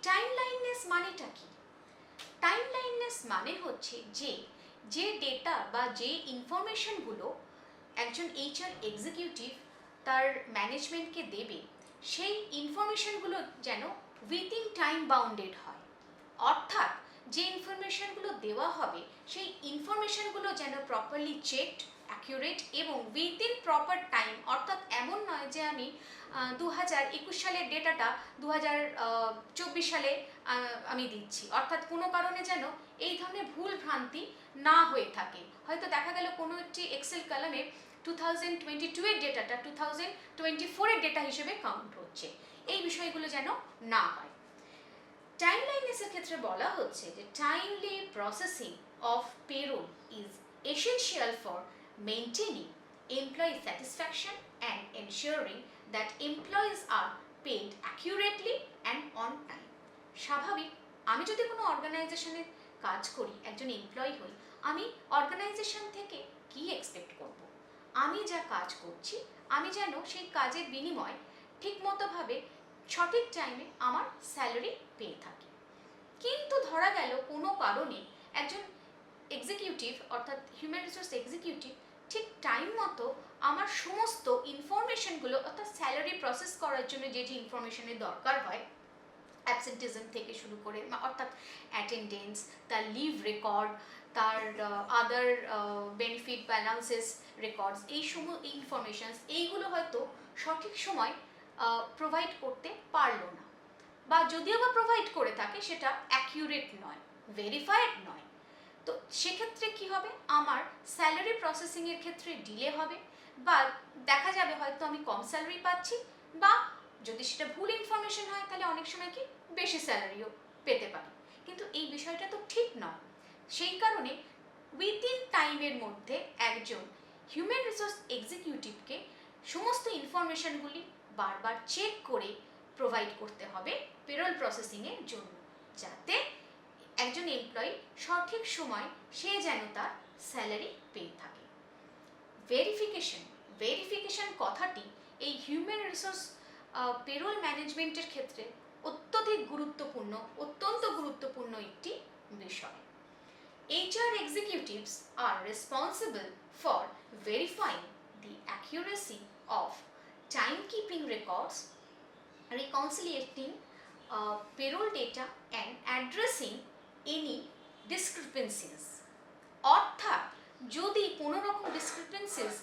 টাইমলাইননেস মানেটা কি? টাইমলাইননেস মানে হচ্ছে যে ডেটা বা যে ইনফরমেশনগুলো একজন এইচআর এক্সিকিউটিভ তার ম্যানেজমেন্টকে দেবে, সেই ইনফরমেশনগুলো যেন উইথিন টাইম বাউন্ডেড হয়। অর্থাৎ যে ইনফরমেশনগুলো দেওয়া হবে সেই ইনফরমেশনগুলো যেন প্রপারলি চেকড, অ্যাকিউরেট এবং উইথিন প্রপার টাইম। অর্থাৎ এমন নয় যে আমি 2021 সালের ডেটাটা 2024 সালে আমি দিচ্ছি, অর্থাৎ কোনো কারণে যেন এই ধরনের ভুল ভ্রান্তি না হয়ে থাকে। হয়তো দেখা গেল কোনো একটি এক্সেল কলামে 2022 এর ডেটাটা 2024 এর ডেটা হিসেবে কাউন্ট হচ্ছে, এই বিষয়গুলো যেন না হয়। টাইমলাইননেসের ক্ষেত্রে বলা হচ্ছে যে timely processing of payroll is essential for maintaining employee satisfaction and ensuring that employees are paid accurately and on time. স্বাভাবিক, আমি যদি কোনো অর্গানাইজেশনে কাজ করি, একজন এমপ্লয়ি হই, আমি অর্গানাইজেশন থেকে কি এক্সপেক্ট করব? আমি যা কাজ করছি আমি যেন সেই কাজের বিনিময় ঠিকমতোভাবে সঠিক টাইমে আমার স্যালারি পেয়ে থাকি। কিন্তু ধরা গেল কোনো কারণে একজন এক্সিকিউটিভ অর্থাৎ হিউম্যান রিসোর্স এক্সিকিউটিভ ঠিক টাইম মতো আমার সমস্ত ইনফরমেশনগুলো অর্থাৎ স্যালারি প্রসেস করার জন্য যে যে ইনফরমেশনের দরকার হয়, অ্যাবসেন্টিজম থেকে শুরু করে অর্থাৎ অ্যাটেন্ডেন্স, তার লিভ রেকর্ড, তার আদার বেনিফিট ব্যালান্সেস রেকর্ডস, এই সময় ইনফরমেশনস এইগুলো হয়তো সঠিক সময় প্রোভাইড করতে পারলো না, বা যদিও বা প্রোভাইড করে থাকে সেটা অ্যাকিউরেট নয়, ভেরিফাইড নয়। তো সেক্ষেত্রে কি হবে, আমার স্যালারি প্রসেসিংয়ের ক্ষেত্রে ডিলে হবে, বা দেখা যাবে হয়তো আমি কম স্যালারি পাচ্ছি, বা যদি সেটা ভুল ইনফরমেশন হয় তাহলে অনেক সময় কি বেশি স্যালারিও পেতে পারি। কিন্তু এই বিষয়টা তো ঠিক নয়। সেই কারণে উইদিন টাইমের মধ্যে একজন হিউম্যান রিসোর্স এক্সিকিউটিভকে সমস্ত ইনফরমেশনগুলি বারবার চেক করে প্রোভাইড করতে হবে পেরোল প্রসেসিংয়ের জন্য, যাতে একজন এমপ্লয়ি সঠিক সময় সে যেন তার স্যালারি পেয়ে থাকে। ভেরিফিকেশন কথাটি এই হিউম্যান রিসোর্স পেরোল ম্যানেজমেন্টের ক্ষেত্রে অত্যন্ত গুরুত্বপূর্ণ একটি বিষয়। HR executives are responsible for verifying the accuracy of timekeeping records, reconciliating payroll data and addressing any discrepancies. অর্থাৎ যদি কোনো রকম ডিসক্রিপেন্সিস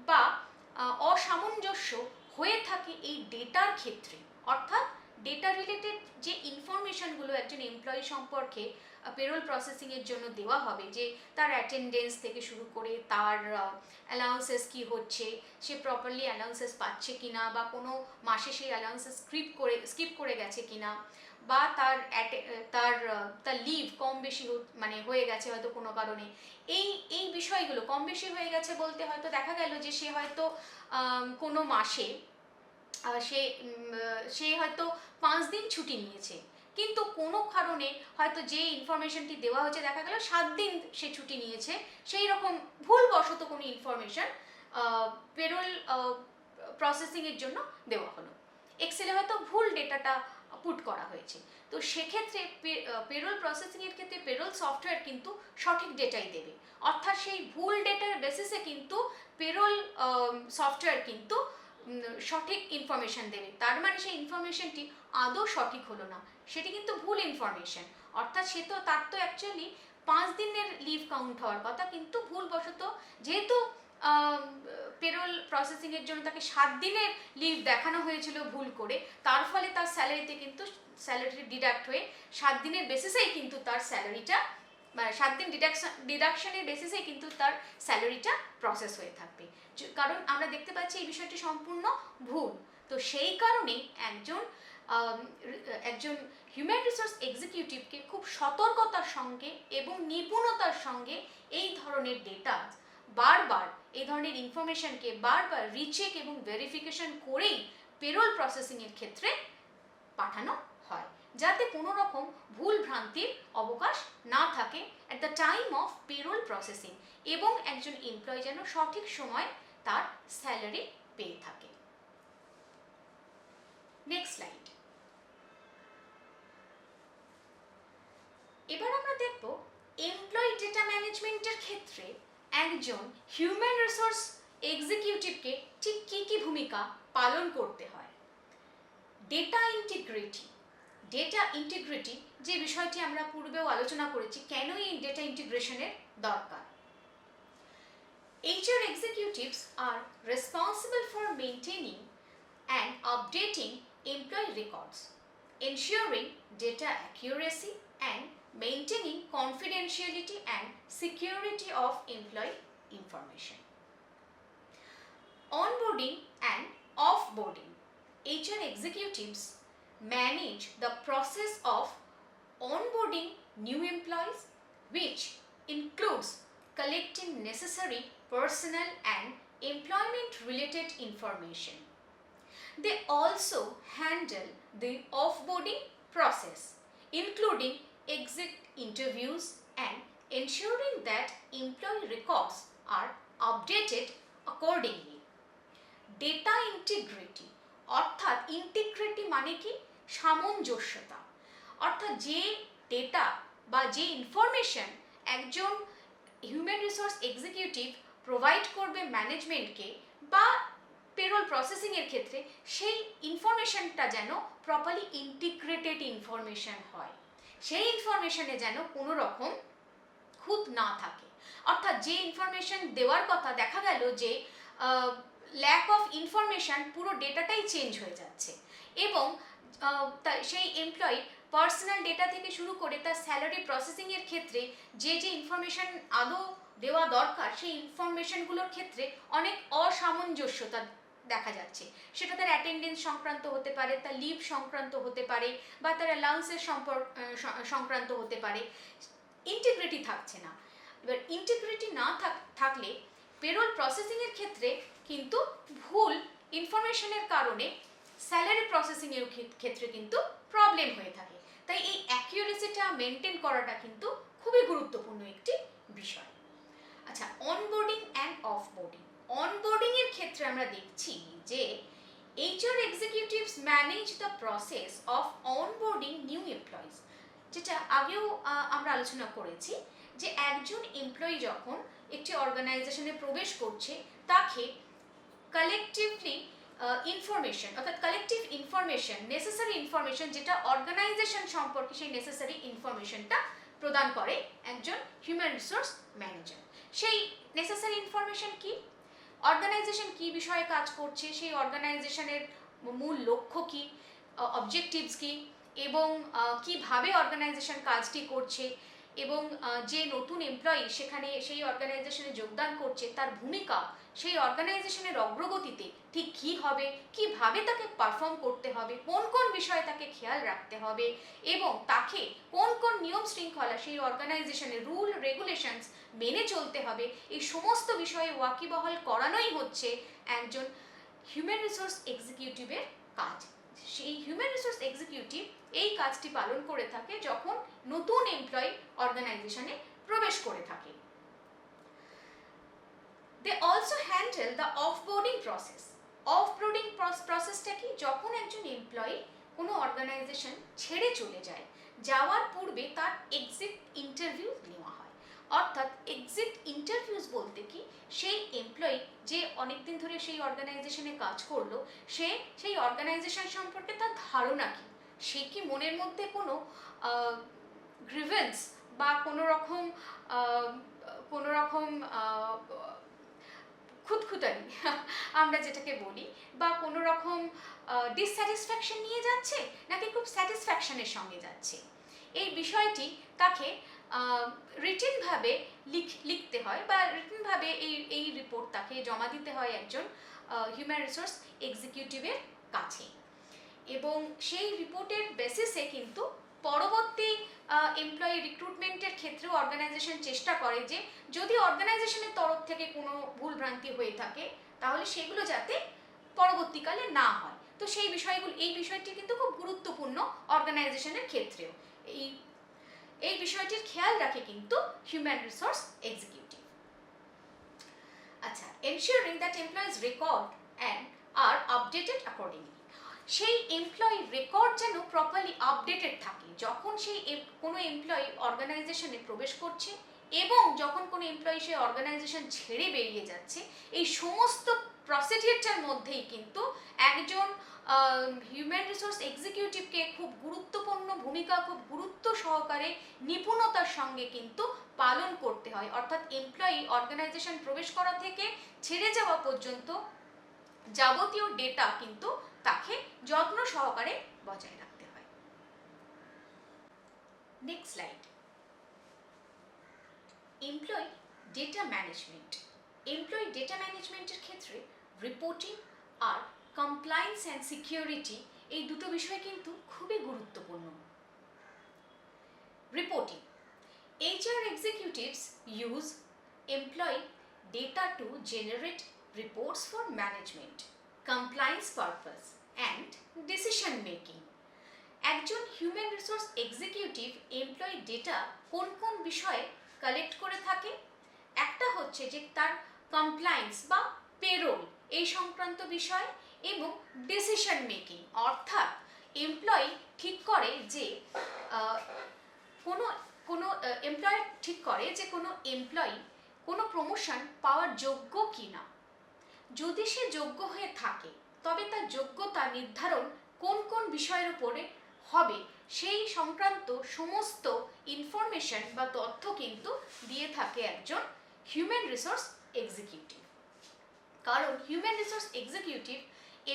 বা অসামঞ্জস্য হয়ে থাকে এই ডেটার ক্ষেত্রে, অর্থাৎ ডেটা রিলেটেড যে ইনফরমেশনগুলো একজন এমপ্লয়ি সম্পর্কে পেরোল প্রসেসিংয়ের জন্য দেওয়া হবে, যে তার অ্যাটেন্ডেন্স থেকে শুরু করে তার অ্যালাউন্সেস কি হচ্ছে, সে প্রপারলি অ্যালাউন্সেস পাচ্ছে কিনা, বা কোনো মাসে সেই অ্যালাউন্সেস স্কিপ করে গেছে কিনা, বা তার লিভ কম বেশি মানে হয়ে গেছে হয়তো কোনো কারণে, এই বিষয়গুলো কম বেশি হয়ে গেছে বলতে হয়তো দেখা গেল যে সে হয়তো কোনো মাসে সে হয়তো 5 দিন ছুটি নিয়েছে, কিন্তু কোনো কারণে হয়তো যে ইনফরমেশনটি দেওয়া হচ্ছে দেখা গেল 7 দিন সে ছুটি নিয়েছে, সেই রকম ভুলবশত কোনো ইনফরমেশন পেরোল প্রসেসিংয়ের জন্য দেওয়া হলো, এক্সেলে হয়তো ভুল ডেটাটা পুট করা হয়েছে। তো সেক্ষেত্রে পেরোল প্রসেসিংয়ের ক্ষেত্রে পেরোল সফটওয়্যার কিন্তু সঠিক ডেটাই দেবে, অর্থাৎ সেই ভুল ডেটার বেসিসে কিন্তু পেরোল সফটওয়্যার কিন্তু সঠিক ইনফরমেশন দেবে। তার মানে সেই ইনফরমেশনটি আদৌ সঠিক হলো না, সেটি কিন্তু ভুল ইনফরমেশন, অর্থাৎ তার তো অ্যাকচুয়ালি 5 দিনের লিভ কাউন্ট হওয়ার কথা, কিন্তু ভুলবশত যেহেতু পেরোল প্রসেসিংয়ের জন্য তাকে 7 দিনের লিভ দেখানো হয়েছিল ভুল করে, তার ফলে তার স্যালারিতে কিন্তু স্যালারি ডিডাক্ট হয়ে 7 দিনের বেসিসেই কিন্তু তার স্যালারিটা, মানে 7 দিন ডিডাকশনের বেসিসেই কিন্তু তার স্যালারিটা প্রসেস হয়ে থাকবে, কারণ আমরা দেখতে পাচ্ছি এই বিষয়টি সম্পূর্ণ ভুল। তো সেই কারণে একজন হিউম্যান রিসোর্স এক্সিকিউটিভকে খুব সতর্কতার সঙ্গে এবং নিপুণতার সঙ্গে এই ধরনের ডেটা বারবার, এই ধরনের ইনফরমেশনকে বারবার রিচেক এবং ভেরিফিকেশন করেই পেরোল প্রসেসিংয়ের ক্ষেত্রে পাঠানো হয়, যাতে কোনো রকম ভুল ভ্রান্তির অবকাশ না থাকে at the time of payroll processing, এবং একজন এমপ্লয়ি যেন সঠিক সময় তার স্যালারি পেয়ে থাকে। Next slide. এবার আমরা দেখব এমপ্লয়ি ডেটা ম্যানেজমেন্টের ক্ষেত্রে একজন হিউম্যান রিসোর্স এক্সিকিউটিভকে ঠিক কী কী ভূমিকা পালন করতে হয়। ডেটা ইন্টিগ্রিটি যে বিষয়টি আমরা পূর্বেও আলোচনা করেছি, কেন এই ডেটা ইন্টিগ্রেশনের দরকার। HR executives are responsible for maintaining and updating employee records, ensuring data accuracy and maintaining confidentiality and security of employee information. Onboarding and offboarding. HR executives manage the process of onboarding new employees, which includes collecting necessary personal and employment related information. They also handle the offboarding process, including exit interviews and ensuring that employee records are updated accordingly. Data integrity, অর্থাৎ integrity মানে কি? সামঞ্জস্যতা। অর্থাৎ যে data বা যে information একজন human resource executive provide করবে ম্যানেজমেন্টকে বা পেরোল প্রসেসিংয়ের ক্ষেত্রে, সেই ইনফরমেশনটা যেন প্রপারলি ইন্টিগ্রেটেড ইনফরমেশন হয়, সেই ইনফরমেশনে যেন কোনো রকম খুঁত না থাকে। অর্থাৎ যে ইনফরমেশন দেওয়ার কথা, দেখা গেল যে ল্যাক অফ ইনফরমেশন, পুরো ডেটাটাই চেঞ্জ হয়ে যাচ্ছে এবং সেই এমপ্লয়ি পার্সোনাল ডেটা থেকে শুরু করে তার স্যালারি প্রসেসিংয়ের ক্ষেত্রে যে যে ইনফরমেশন আদৌ দেওয়া দরকার, সেই ইনফরমেশনগুলোর ক্ষেত্রে অনেক অসামঞ্জস্যতা দেখা যাচ্ছে। সেটা তার অ্যাটেন্ডেন্স সংক্রান্ত হতে পারে, তার লিভ সংক্রান্ত হতে পারে, বা তার অ্যালাউন্সের সংক্রান্ত হতে পারে। ইন্টিগ্রিটি থাকছে না। এবার ইন্টিগ্রিটি না থাকলে পেরোল প্রসেসিংয়ের ক্ষেত্রে কিন্তু ভুল ইনফরমেশনের কারণে স্যালারি প্রসেসিংয়ের ক্ষেত্রে কিন্তু প্রবলেম হয়ে থাকে। তাই এই অ্যাকিউরেসিটা মেনটেন করাটা কিন্তু খুবই গুরুত্বপূর্ণ একটি বিষয়। আচ্ছা, অনবোর্ডিং অ্যান্ড অফবোর্ডিং। অনবোর্ডিংয়ের ক্ষেত্রে আমরা দেখছি যে HR executives manage the process of onboarding new employees, যেটা আগেও আমরা আলোচনা করেছি যে একজন এমপ্লয়ি যখন একটি অর্গানাইজেশনে প্রবেশ করছে, তাকে কালেকটিভলি ইনফরমেশন, অর্থাৎ কালেকটিভ ইনফরমেশন, নেসেসারি ইনফরমেশন, যেটা অর্গানাইজেশন সম্পর্কে সেই নেসেসারি ইনফরমেশনটা প্রদান করে একজন হিউম্যান রিসোর্স ম্যানেজার। সেই নেসেসারি ইনফরমেশন কি? অর্গানাইজেশন কি বিষয়ে কাজ করছে, সেই অর্গানাইজেশনের মূল লক্ষ্য কি, অবজেক্টিভস কি, এবং কিভাবে অর্গানাইজেশন কাজটি করছে, এবং যে নতুন এমপ্লয়ি সেখানে সেই অর্গানাইজেশনে যোগদান করছে, তার ভূমিকা সেই অর্গানাইজেশনের অগ্রগতিতে ঠিক কী হবে, কিভাবে তাকে পারফর্ম করতে হবে, কোন কোন বিষয়ে তাকে খেয়াল রাখতে হবে, এবং তাকে কোন কোন নিয়ম শৃঙ্খলা, সেই অর্গানাইজেশনের রুল রেগুলেশনস মেনে চলতে হবে, এই সমস্ত বিষয়ে ওয়াকিবহাল করানোই হচ্ছে একজন হিউম্যান রিসোর্স এক্সিকিউটিভের কাজ। সেই হিউম্যান রিসোর্স এক্সিকিউটিভ এই কাজটি পালন করে থাকে যখন নতুন এমপ্লয়ি অর্গানাইজেশনে প্রবেশ করে থাকে। They also handle the offboarding process. Offboarding প্রসেসটা কি? যখন একজন এমপ্লয়ি কোনো অর্গানাইজেশন ছেড়ে চলে যায়, যাওয়ার পূর্বে তার এক্সিট ইন্টারভিউ নেওয়া হয়। অর্থাৎ এক্সিট ইন্টারভিউস বলতে কি, সেই এমপ্লয়ি যে অনেকদিন ধরে সেই অর্গানাইজেশনে কাজ করলো, সে সেই অর্গানাইজেশন সম্পর্কে তার ধারণা কি, সে কি মনের মধ্যে কোনো গ্রিভেন্স বা কোনো রকম খুঁতখুঁতানি আমরা যেটাকে বলি, বা কোনো রকম ডিসস্যাটিসফ্যাকশন নিয়ে যাচ্ছে নাকি খুব স্যাটিসফ্যাকশনের সঙ্গে যাচ্ছে, এই বিষয়টি তাকে রিটেনভাবে লিখতে হয়, বা রিটেনভাবে এই রিপোর্ট তাকে জমা দিতে হয় একজন হিউম্যান রিসোর্স এক্সিকিউটিভের কাছে। এবং সেই রিপোর্টের বেসিসে কিন্তু পরবর্তী এমপ্লয়ি রিক্রুটমেন্টের ক্ষেত্রেও অর্গানাইজেশন চেষ্টা করে যে যদি অর্গানাইজেশনের তরফ থেকে কোনো ভুলভ্রান্তি হয়ে থাকে, তাহলে সেগুলো যাতে পরবর্তীকালে না হয়। তো সেই বিষয়টি কিন্তু খুব গুরুত্বপূর্ণ অর্গানাইজেশনের ক্ষেত্রেও। এই বিষয়টির খেয়াল রাখে কিন্তু হিউম্যান রিসোর্স এক্সিকিউটিভ। আচ্ছা, ensuring that employees record and are updated accordingly. সেই এমপ্লয়ি রেকর্ড যেন প্রপারলি আপডেটেড থাকে যখন সেই কোনো এমপ্লয়ি অর্গানাইজেশনে প্রবেশ করছে এবং যখন কোনো এমপ্লয়ি সেই অর্গানাইজেশন ছেড়ে বেরিয়ে যাচ্ছে। এই সমস্ত প্রসিডিউরটার মধ্যেই কিন্তু একজন হিউম্যান রিসোর্স এক্সিকিউটিভকে খুব গুরুত্বপূর্ণ ভূমিকা, খুব গুরুত্ব সহকারে নিপুণতার সঙ্গে কিন্তু পালন করতে হয়। অর্থাৎ এমপ্লয়ি অর্গানাইজেশন প্রবেশ করা থেকে ছেড়ে যাওয়া পর্যন্ত যাবতীয় ডেটা কিন্তু তাকে যত্ন সহকারে বজায় রাখতে হয়। Next slide. Employee data management. Employee data ম্যানেজমেন্টের ক্ষেত্রে রিপোর্টিং আর কমপ্লায়েন্স অ্যান্ড সিকিউরিটি, এই দুটো বিষয় কিন্তু খুবই গুরুত্বপূর্ণ। Reporting. HR executives use employee data to generate reports for management. Compliance purpose and decision making. একজন human resource executive employee data কোন কোন বিষয়ে কালেক্ট করে থাকে? একটা হচ্ছে যে তার কমপ্লায়েন্স বা পেরোল এই সংক্রান্ত বিষয়, এবং ডিসিশন মেকিং অর্থাৎ এমপ্লয়ি ঠিক করে যে কোনো এমপ্লয়ি ঠিক করে যে কোনো এমপ্লয়ি কোনো প্রমোশন পাওয়ার যোগ্য কিনা। যদি সে যোগ্য হয়ে থাকে তবে তার যোগ্যতা নির্ধারণ কোন কোন বিষয়ের উপরে হবে সেই সংক্রান্ত সমস্ত ইনফরমেশন বা তথ্য কিন্তু দিয়ে থাকে একজন হিউম্যান রিসোর্স এক্সিকিউটিভ। কারণ হিউম্যান রিসোর্স এক্সিকিউটিভ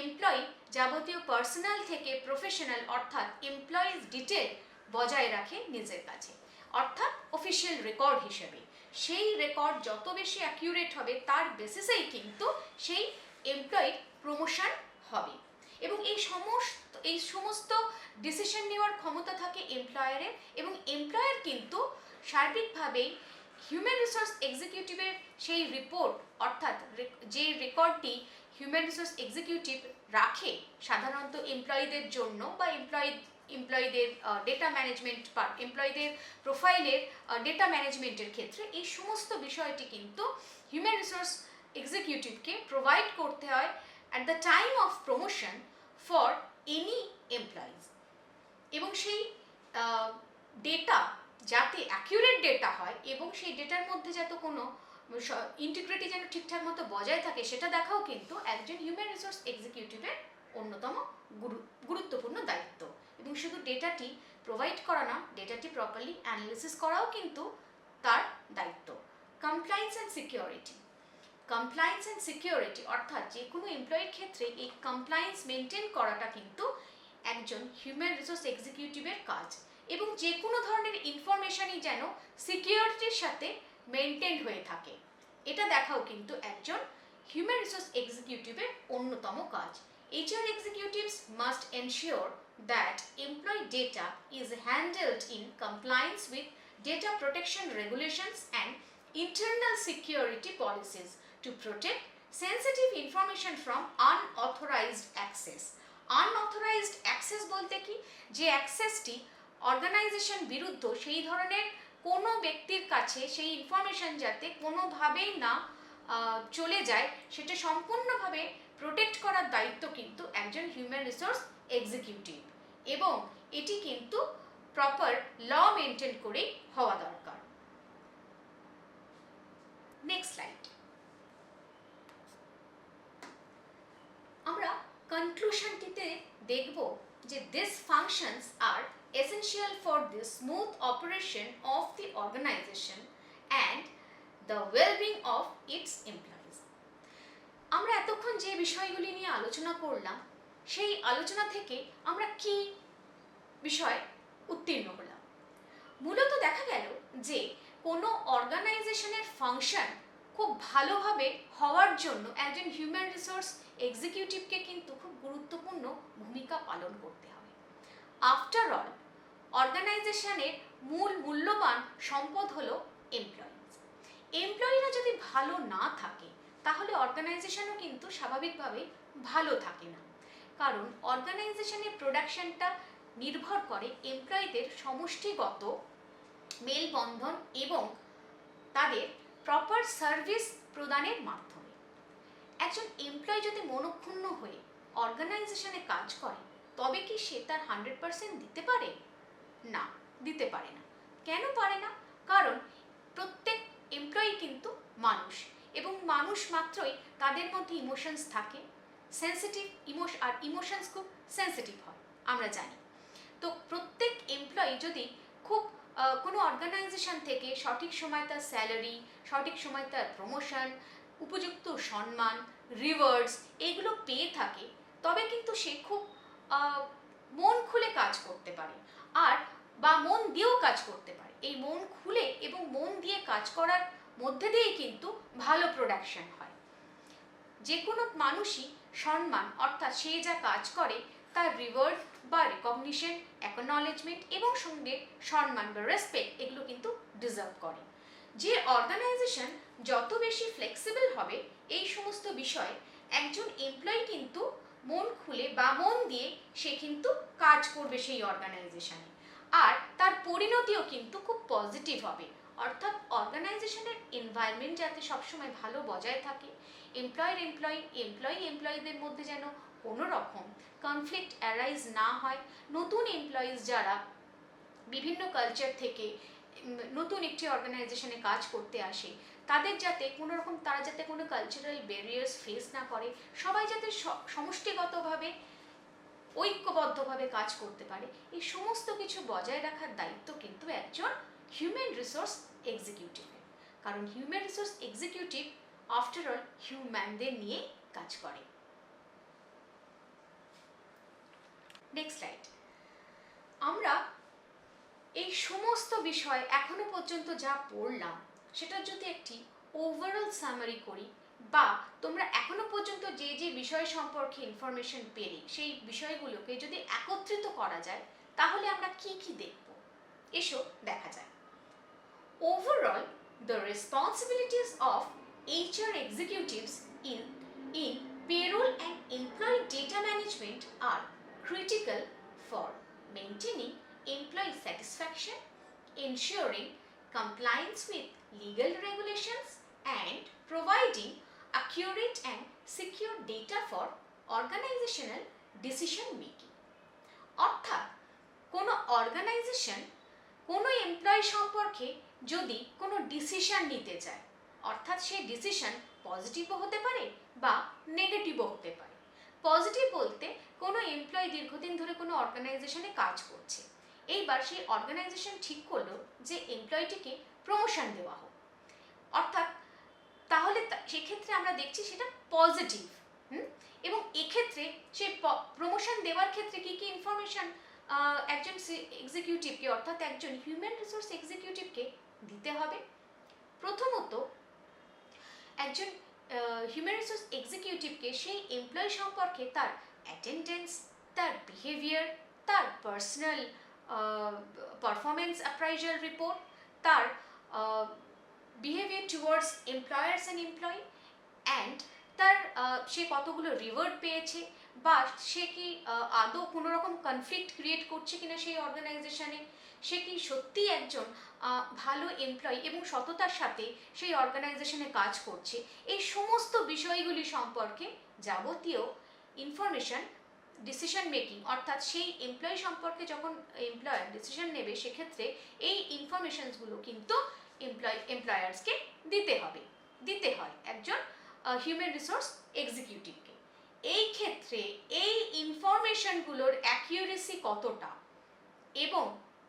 এমপ্লয়ি যাবতীয় পার্সোনাল থেকে প্রফেশনাল অর্থাৎ এমপ্লয়িজ ডিটেল বজায় রাখে নিজের কাছে, অর্থাৎ অফিসিয়াল রেকর্ড হিসেবে। সেই রেকর্ড যত বেশি অ্যাকিউরেট হবে তার বেসিসেই কিন্তু সেই এমপ্লয়ির প্রমোশন হবে, এবং এই সমস্ত ডিসিশন নেওয়ার ক্ষমতা থাকে এমপ্লয়ারের, এবং এমপ্লয়ার কিন্তু সার্বিকভাবেই হিউম্যান রিসোর্স এক্সিকিউটিভের সেই রিপোর্ট অর্থাৎ যে রেকর্ডটি হিউম্যান রিসোর্স এক্সিকিউটিভ রাখে সাধারণত এমপ্লয়ীদের জন্য বা এমপ্লয়ীদের ডেটা ম্যানেজমেন্ট বা এমপ্লয়ীদের প্রোফাইলের ডেটা ম্যানেজমেন্টের ক্ষেত্রে এই সমস্ত বিষয়টি কিন্তু হিউম্যান রিসোর্স এক্সিকিউটিভকে প্রোভাইড করতে হয় at the time of promotion for any employees. এবং সেই ডেটা যাতে অ্যাকিউরেট ডেটা হয় এবং সেই ডেটার মধ্যে যাতে কোনো ইন্টিগ্রিটি যেন ঠিকঠাক মতো বজায় থাকে সেটা দেখাও কিন্তু একজন হিউম্যান রিসোর্স এক্সিকিউটিভের অন্যতম গুরুত্বপূর্ণ দায়িত্ব। এবং শুধু ডেটাটি প্রোভাইড করা না, ডেটাটি প্রপারলি অ্যানালিসিস করাও কিন্তু তার দায়িত্ব। Compliance and security. Compliance and security অর্থাৎ যে কোনো এমপ্লয়ির ক্ষেত্রে এই কমপ্লায়েন্স মেনটেন করাটা কিন্তু একজন হিউম্যান রিসোর্স এক্সিকিউটিভের কাজ, এবং যে কোনো ধরনের ইনফরমেশনই যেন সিকিউরিটির সাথে মেনটেন হয়ে থাকে এটা দেখাও কিন্তু একজন হিউম্যান রিসোর্স এক্সিকিউটিভের অন্যতম কাজ। HR executives must ensure that employee data is handled in compliance with data protection regulations and internal security policies to protect sensitive information from unauthorized access. Unauthorized access বলতে কি, যে অ্যাক্সেসটি অর্গানাইজেশন বিরুদ্ধ সেই ধরনের কোনো ব্যক্তির কাছে সেই ইনফরমেশন যাতে কোনোভাবেই না চলে যায় সেটা সম্পূর্ণভাবে প্রোটেক্ট করার দায়িত্ব কিন্তু একজন হিউম্যান রিসোর্স এক্সিকিউটিভ, এবং এটি কিন্তু প্রপার ল মেনটেন করেই হওয়া দরকার। Next slide. আমরা কনক্লুশনটিতে দেখব যে this functions are essential for the smooth operation of the organization and the well-being of its employees. আমরা এতক্ষণ যে বিষয়গুলি নিয়ে আলোচনা করলাম সেই আলোচনা থেকে আমরা কি বিষয় উত্তীর্ণ হলাম? মূলত দেখা গেল যে কোনো অর্গানাইজেশনের ফাংশন খুব ভালোভাবে হওয়ার জন্য একজন হিউম্যান রিসোর্স এক্সিকিউটিভকে কিন্তু খুব গুরুত্বপূর্ণ ভূমিকা পালন করতে হবে। আফটার অল অর্গানাইজেশনের মূল্যবান সম্পদ হলো এমপ্লয়িজ। এমপ্লয়িরা যদি ভালো না থাকে তাহলে অর্গানাইজেশনও কিন্তু স্বাভাবিকভাবে ভালো থাকে না, কারণ অর্গানাইজেশনের প্রোডাকশনটা নির্ভর করে এমপ্লয়িদের সমষ্টিগত মেলবন্ধন এবং তাদের প্রপার সার্ভিস প্রদানের মাধ্যমে। একজন এমপ্লয়ি যদি মনক্ষুণ্ণ হয়ে অর্গানাইজেশনে কাজ করে তবে কি সে তার 100% দিতে পারে? না, দিতে পারে না। কেন পারে না? কারণ প্রত্যেক এমপ্লয়ি কিন্তু মানুষ, এবং মানুষ মাত্রই তাদের মধ্যে ইমোশনস থাকে, সেন্সিটিভ আর ইমোশনস খুব সেন্সিটিভ হয় আমরা জানি। তো প্রত্যেক এমপ্লয়ি যদি খুব কোনো অর্গানাইজেশন থেকে সঠিক সময় তার স্যালারি, সঠিক সময় তার প্রমোশন, উপযুক্ত সম্মান, রিওয়ার্ডস এগুলো পেয়ে থাকে তবে কিন্তু সে খুব মন খুলে কাজ করতে পারে, আর বা মন দিয়েও কাজ করতে পারে। এই মন খুলে এবং মন দিয়ে কাজ করার মধ্যে দিয়েই কিন্তু ভালো প্রোডাকশন হয়। যে কোনো মানুষই সম্মান অর্থাৎ সে যা কাজ করে তার রিওয়ার্ড বা রিকগনিশন, অ্যাকনলেজমেন্ট এবং সঙ্গে সম্মান বা রেসপেক্ট এগুলো কিন্তু ডিজার্ভ করে। যে অর্গানাইজেশন যত বেশি ফ্লেক্সিবল হবে এই সমস্ত বিষয়ে একজন এমপ্লয়ি কিন্তু মন খুলে বা মন দিয়ে সে কিন্তু কাজ করবে সেই অর্গানাইজেশনে, আর তার পরিণতিও কিন্তু খুব পজিটিভ হবে। অর্থাৎ অর্গানাইজেশনের এনভায়রনমেন্ট যাতে সবসময় ভালো বজায় থাকে, এমপ্লয়ীদের মধ্যে যেন কোনো রকম কনফ্লিক্ট অ্যারাইজ না হয়, নতুন এমপ্লয়িজ যারা বিভিন্ন কালচার থেকে নতুন একটি অর্গানাইজেশনে কাজ করতে আসে তাদের যাতে কোনো রকম, তারা যাতে কোনো কালচারাল ব্যারিয়ার্স ফেস না করে, সবাই যাতে সমষ্টিগতভাবে ঐক্যবদ্ধভাবে কাজ করতে পারে, এই সমস্ত কিছু বজায় রাখার দায়িত্ব কিন্তু একজন হিউম্যান রিসোর্স এক্সিকিউটিভের। কারণ human resource executive after all হিউম্যানদের নিয়ে কাজ করে। Next slide. আমরা এই সমস্ত বিষয় এখনো পর্যন্ত যা পড়লাম সেটার যদি একটি ওভারঅল সামারি করি, বা তোমরা এখনো পর্যন্ত যে যে বিষয় সম্পর্কে ইনফরমেশন পেলে সেই বিষয়গুলোকে যদি একত্রিত করা যায় তাহলে আমরা কি কি দেখব, এসো দেখা যায়। Overall, the responsibilities of HR executives in payroll and employee data management are critical for maintaining employee satisfaction, ensuring compliance with legal regulations, and providing accurate and secure data for organizational decision making. অর্থাৎ কোনো organisation কোনো employee সম্পর্কে যদি কোনো decision নিতে চায়, অর্থাৎ সেই ডিসিশন পজিটিভও হতে পারে বা নেগেটিভও হতে পারে। পজিটিভ বলতে কোনো এমপ্লয়ি দীর্ঘদিন ধরে কোনো অর্গানাইজেশনে কাজ করছে, এইবার সেই অর্গানাইজেশন ঠিক করলো যে এমপ্লয়িটিকে প্রমোশন দেওয়া হোক, অর্থাৎ তাহলে সেক্ষেত্রে আমরা দেখছি সেটা পজিটিভ। এবং এক্ষেত্রে সে প্রমোশন দেওয়ার ক্ষেত্রে কি কি ইনফরমেশন একজন এক্সিকিউটিভকে, অর্থাৎ একজন হিউম্যান রিসোর্স এক্সিকিউটিভকে দিতে হবে। প্রথমত একজন হিউম্যান রিসোর্স এক্সিকিউটিভকে সেই এমপ্লয়ি সম্পর্কে তার অ্যাটেন্ডেন্স, তার বিহেভিয়ার, তার পার্সোনাল পারফরমেন্স অ্যাপ্রাইজাল রিপোর্ট, তার behaviour towards employers and employee, and তার সে কতগুলো রিওয়ার্ড পেয়েছে, বা সে কি আদৌ কোনো রকম কনফ্লিক্ট ক্রিয়েট করছে কিনা সেই অর্গানাইজেশনে, সে কি সত্যি একজন ভালো এমপ্লয়ি এবং সততার সাথে সেই অর্গানাইজেশনে কাজ করছে, এই সমস্ত বিষয়গুলি সম্পর্কে যাবতীয় ইনফরমেশন ডিসিশন মেকিং, অর্থাৎ সেই এমপ্লয়ি সম্পর্কে যখন এমপ্লয়ার ডিসিশন নেবে সেক্ষেত্রে এই ইনফরমেশনসগুলো কিন্তু এমপ্লয়ার্সকে দিতে হয় একজন হিউম্যান রিসোর্স এক্সিকিউটিভকে। এই ক্ষেত্রে এই ইনফরমেশনগুলোর অ্যাকিউরেসি কতটা এবং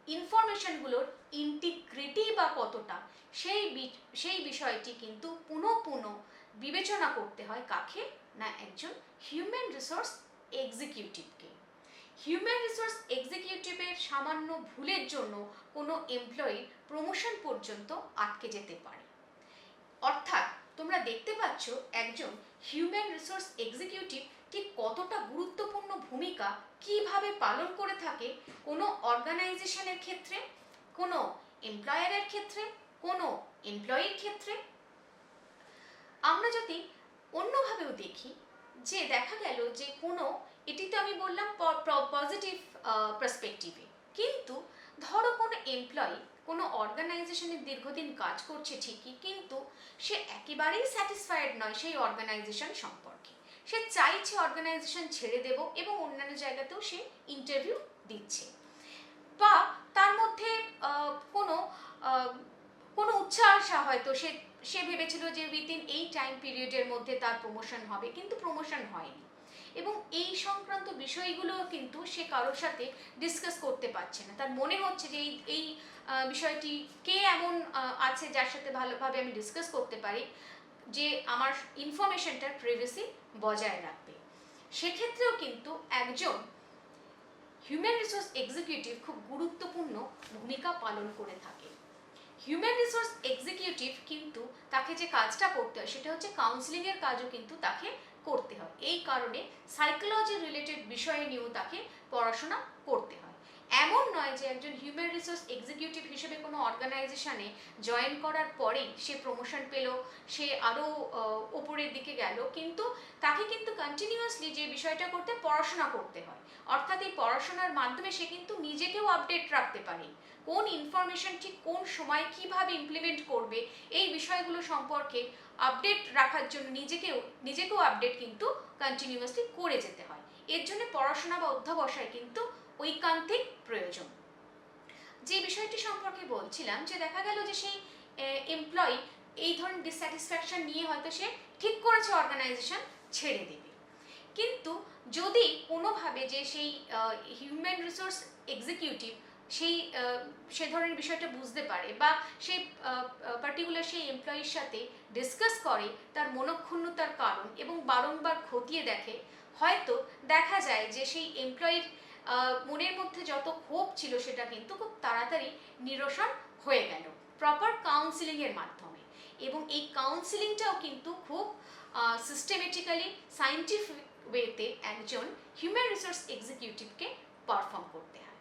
ইনফরমেশনগুলোর ইন্টিগ্রিটি বা কতটা, সেই বিষয়টি কিন্তু পুনঃ বিবেচনা করতে হয় কাকে না, একজন হিউম্যান রিসোর্স এক্সিকিউটিভকে। হিউম্যান রিসোর্স এক্সিকিউটিভের সামান্য ভুলের জন্য কোনো এমপ্লয়ির প্রমোশন পর্যন্ত আটকে যেতে পারে। অর্থাৎ তোমরা দেখতে পাচ্ছ একজন হিউম্যান রিসোর্স এক্সিকিউটিভ ঠিক কতটা গুরুত্বপূর্ণ ভূমিকা কিভাবে পালন করে থাকে কোনো অর্গানাইজেশনের ক্ষেত্রে, কোনো এমপ্লয়ারের ক্ষেত্রে, কোনো এমপ্লয়ির ক্ষেত্রে। আমরা যদি অন্যভাবেও দেখি, যে দেখা গেল যে কোনো, এটি তো আমি বললাম পজিটিভ পার্সপেক্টিভে, কিন্তু ধরো কোনো এমপ্লয়ি কোনো অর্গানাইজেশনে দীর্ঘদিন কাজ করছে ঠিকই, কিন্তু সে একেবারেই স্যাটিসফাইড নয় সেই অর্গানাইজেশন সম্পর্কে, সে চাইছে অর্গানাইজেশন ছেড়ে দেব এবং অন্যান্য জায়গাতেও সে ইন্টারভিউ দিচ্ছে, বা তার মধ্যে কোনো উচ্চাশা, হয়তো সে ভেবেছিল যে উইদিন এই টাইম পিরিয়ডের মধ্যে তার প্রমোশন হবে, কিন্তু প্রমোশন হয়নি, এবং এই সংক্রান্ত বিষয়গুলো কিন্তু সে কারোর সাথে ডিসকাস করতে পারছে না। তার মনে হচ্ছে যে এই বিষয়টি কে এমন আছে যার সাথে ভালোভাবে আমি ডিসকাস করতে পারি, যে আমার ইনফরমেশনটার প্রাইভেসি বজায় রাখবে। সেক্ষেত্রেও কিন্তু একজন হিউম্যান রিসোর্স এক্সিকিউটিভ খুব গুরুত্বপূর্ণ ভূমিকা পালন করে থাকে। হিউম্যান রিসোর্স এক্সিকিউটিভ কিন্তু তাকে যে কাজটা করতে হয় সেটা হচ্ছে কাউন্সিলিংয়ের কাজও কিন্তু তাকে করতে হয়। এই কারণে সাইকোলজি রিলেটেড বিষয় নিয়েও তাকে পড়াশোনা করতে হয়। এমন নয় যে একজন হিউম্যান রিসোর্স এক্সিকিউটিভ হিসেবে কোনো অর্গানাইজেশনে জয়েন করার পরেই সে প্রমোশন পেল, সে আরও ওপরের দিকে গেল, কিন্তু তাকে কিন্তু কন্টিনিউয়াসলি যে বিষয়টা করতে পড়াশোনা করতে হয়। অর্থাৎ এই পড়াশোনার মাধ্যমে সে কিন্তু নিজেকেও আপডেট রাখতে পারে, কোন ইনফরমেশন ঠিক কোন সময় কিভাবে ইমপ্লিমেন্ট করবে এই বিষয়গুলো সম্পর্কে আপডেট রাখার জন্য নিজেকেও আপডেট কিন্তু কন্টিনিউয়াসলি করে যেতে হয়। এর জন্য পড়াশোনা বা অধ্যবসায় কিন্তু ঐকান্তিক প্রয়োজন। যে বিষয়টি সম্পর্কে বলছিলাম, যে দেখা গেল যে সেই এমপ্লয়ি এই ধরনের ডিসস্যাটিসফ্যাকশন নিয়ে হয়তো সে ঠিক করেছে অর্গানাইজেশন ছেড়ে দেবে, কিন্তু যদি কোনোভাবে যে সেই হিউম্যান রিসোর্স এক্সিকিউটিভ সে ধরনের বিষয়টা বুঝতে পারে বা সেই পার্টিকুলার সেই এমপ্লয়ির সাথে ডিসকাস করে তার মনক্ষুণ্ণতার কারণ এবং বারংবার খতিয়ে দেখে, হয়তো দেখা যায় যে সেই এমপ্লয়ির মনের মধ্যে যত ক্ষোভ ছিল সেটা কিন্তু খুব তাড়াতাড়ি নিরসন হয়ে গেল প্রপার কাউন্সিলিংয়ের মাধ্যমে। এবং এই কাউন্সিলিংটাও কিন্তু খুব সিস্টেমেটিক্যালি সায়েন্টিফিক ওয়েতে একজন হিউম্যান রিসোর্স এক্সিকিউটিভকে পারফর্ম করতে হয়।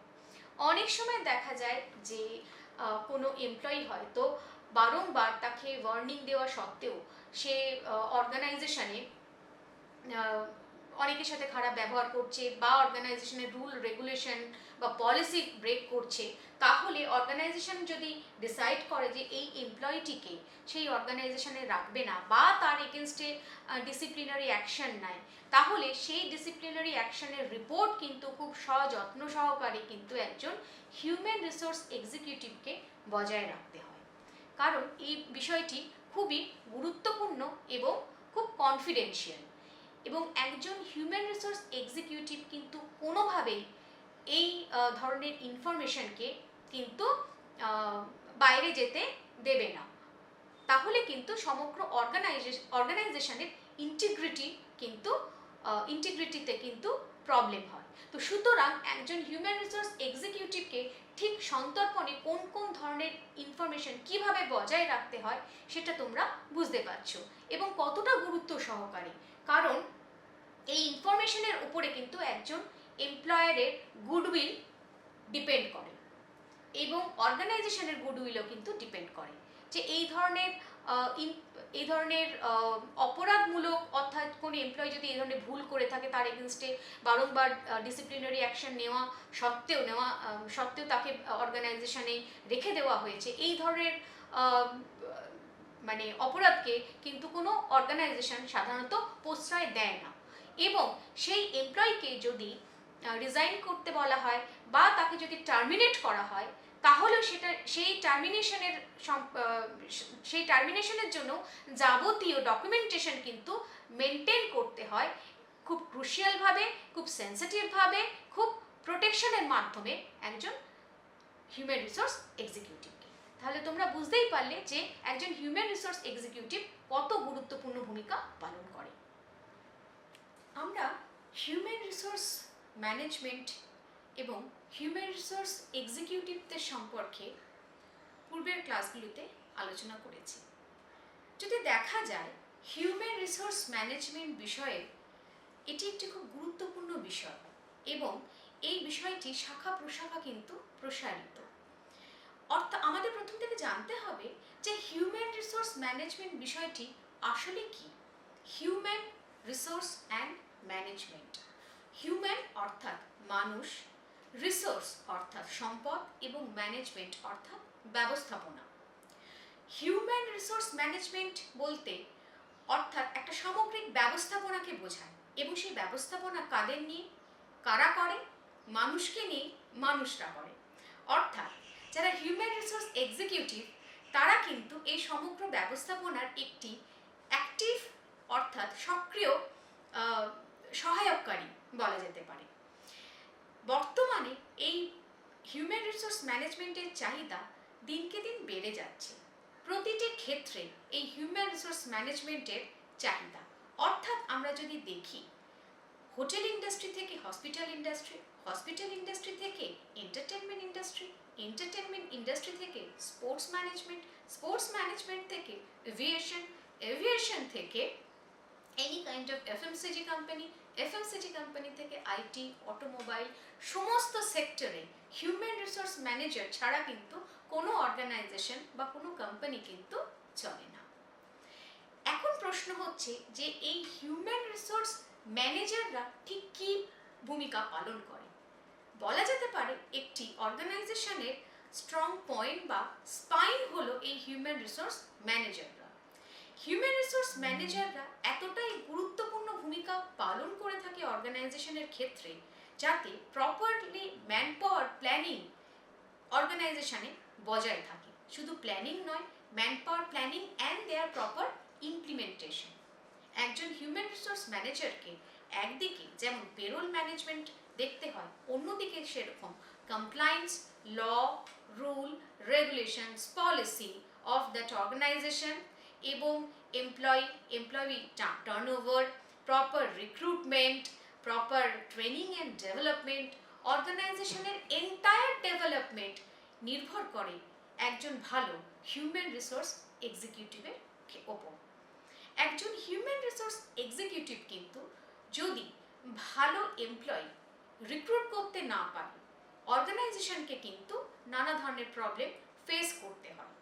অনেক সময় দেখা যায় যে কোনো এমপ্লয়ি হয়তো বারংবার তাকে ওয়ার্নিং দেওয়া সত্ত্বেও সে অর্গানাইজেশনে অনেকের সাথে খারাপ ব্যবহার করছে বা অর্গানাইজেশনের রুল রেগুলেশন বা পলিসি ব্রেক করছে, তাহলে অর্গানাইজেশন যদি ডিসাইড করে যে এই এমপ্লয়িটিকে সেই অর্গানাইজেশনে রাখবে না বা তার এগেনস্টে ডিসিপ্লিনারি অ্যাকশন নেয়, তাহলে সেই ডিসিপ্লিনারি অ্যাকশনের রিপোর্ট কিন্তু খুব সযত্ন সহকারে কিন্তু একজন হিউম্যান রিসোর্স এক্সিকিউটিভকে বজায় রাখতে হয়। কারণ এই বিষয়টি খুবই গুরুত্বপূর্ণ এবং খুব কনফিডেন্সিয়াল, এবং একজন হিউম্যান রিসোর্স এক্সিকিউটিভ কিন্তু কোনোভাবেই এই ধরনের ইনফরমেশনকে কিন্তু বাইরে যেতে দেবে না, তাহলে কিন্তু সমগ্র অর্গানাইজেশনের ইন্টিগ্রিটিতে কিন্তু প্রবলেম হয়। তো সুতরাং একজন হিউম্যান রিসোর্স এক্সিকিউটিভকে ঠিক সন্তর্পণে কোন কোন ধরনের ইনফরমেশন কিভাবে বজায় রাখতে হয় সেটা তোমরা বুঝতে পারছো, এবং কতটা গুরুত্ব সহকারে, কারণ এই ইনফরমেশনের উপরে কিন্তু একজন এমপ্লয়ারের গুডউইল ডিপেন্ড করে এবং অর্গানাইজেশনের গুডউইলও কিন্তু ডিপেন্ড করে। যে এই ধরনের অপরাধমূলক, অর্থাৎ কোনো এমপ্লয়ি যদি এই ধরনের ভুল করে থাকে, তার এগেনস্টে বারংবার ডিসিপ্লিনারি অ্যাকশন নেওয়া সত্ত্বেও তাকে অর্গানাইজেশনে রেখে দেওয়া হয়েছে, এই ধরনের মানে অপরাধকে কিন্তু কোনো অর্গানাইজেশন সাধারণত প্রশ্রয় দেয় না। এবং সেই এমপ্লয়িকে যদি রিজাইন করতে বলা হয় বা তাকে যদি টার্মিনেট করা হয়, তাহলেও সেই টার্মিনেশনের জন্য যাবতীয় ডকুমেন্টেশন কিন্তু মেনটেন করতে হয় খুব ক্রুশিয়ালভাবে, খুব সেন্সিটিভভাবে, খুব প্রোটেকশনের মাধ্যমে একজন হিউম্যান রিসোর্স এক্সিকিউটিভকে। তাহলে তোমরা বুঝতেই পারলে যে একজন হিউম্যান রিসোর্স এক্সিকিউটিভ কত গুরুত্বপূর্ণ ভূমিকা পালন করে। আমরা হিউম্যান রিসোর্স ম্যানেজমেন্ট এবং হিউম্যান রিসোর্স এক্সিকিউটিভদের সম্পর্কে পূর্বের ক্লাসগুলিতে আলোচনা করেছি। যদি দেখা যায় হিউম্যান রিসোর্স ম্যানেজমেন্ট বিষয়ে এটি একটি খুব গুরুত্বপূর্ণ বিষয় এবং এই বিষয়টি শাখা প্রশাখা কিন্তু প্রসারিত। অর্থাৎ আমাদের প্রথম থেকে জানতে হবে যে হিউম্যান রিসোর্স ম্যানেজমেন্ট বিষয়টি আসলে কি। Human resource and management, human অর্থাৎ মানুষ, রিসোর্স অর্থাৎ সম্পদ এবং ম্যানেজমেন্ট অর্থাৎ ব্যবস্থাপনা। হিউম্যান রিসোর্স ম্যানেজমেন্ট বলতে অর্থাৎ একটা সামগ্রিক ব্যবস্থাপনাকে বোঝায়, এবং সেই ব্যবস্থাপনা কাদের নিয়ে, কারা করে, মানুষকে নিয়ে মানুষরা করে। অর্থাৎ যারা হিউম্যান রিসোর্স এক্সিকিউটিভ তারা কিন্তু এই সমগ্র ব্যবস্থাপনার একটি অ্যাক্টিভ অর্থাৎ সক্রিয় সহায়ককারী বলা যেতে পারে। বর্তমানে এই হিউম্যান রিসোর্স ম্যানেজমেন্টের চাহিদা দিনকে দিন বেড়ে যাচ্ছে। প্রতিটি ক্ষেত্রে এই হিউম্যান রিসোর্স ম্যানেজমেন্টের চাহিদা। অর্থাৎ আমরা যদি দেখি হোটেল ইন্ডাস্ট্রি থেকে হসপিটাল ইন্ডাস্ট্রি থেকে এন্টারটেনমেন্ট ইন্ডাস্ট্রি থেকে স্পোর্টস ম্যানেজমেন্ট থেকে এভিয়েশন থেকে any kind of FMCG company, FMCG company থেকে আইটি, অটোমোবাইল, সমস্ত সেক্টরে হিউম্যান রিসোর্স ম্যানেজার ছাড়া কিন্তু কোনো অর্গানাইজেশন বা কোনো কোম্পানি কিন্তু চলে না। এখন প্রশ্ন হচ্ছে যে এই হিউম্যান রিসোর্স ম্যানেজাররা ঠিক কী ভূমিকা পালন করে। বলা যেতে পারে একটি অর্গানাইজেশনের স্ট্রং পয়েন্ট বা স্পাইন হলো এই হিউম্যান রিসোর্স ম্যানেজাররা। হিউম্যান রিসোর্স ম্যানেজাররা এতটাই গুরুত্বপূর্ণ ভূমিকা পালন করে থাকে অর্গানাইজেশনের ক্ষেত্রে যাতে প্রপারলি ম্যান পাওয়ার প্ল্যানিং অর্গানাইজেশনে বজায় থাকে। শুধু প্ল্যানিং নয়, manpower planning and their proper implementation. একজন হিউম্যান রিসোর্স ম্যানেজারকে একদিকে যেমন পেরোল ম্যানেজমেন্ট দেখতে হয়, অন্যদিকে সেরকম compliance, law, rule, regulations, policy of that organization এবং employee turnover, proper recruitment, proper training and development, অর্গানাইজেশনের এন্টায়ার ডেভেলপমেন্ট নির্ভর করে একজন ভালো হিউম্যান রিসোর্স এক্সিকিউটিভের ওপর। একজন হিউম্যান রিসোর্স এক্সিকিউটিভ কিন্তু যদি ভালো এমপ্লয়ি রিক্রুট করতে না পারে, অর্গানাইজেশনকে কিন্তু নানা ধরনের প্রবলেম ফেস করতে হয়।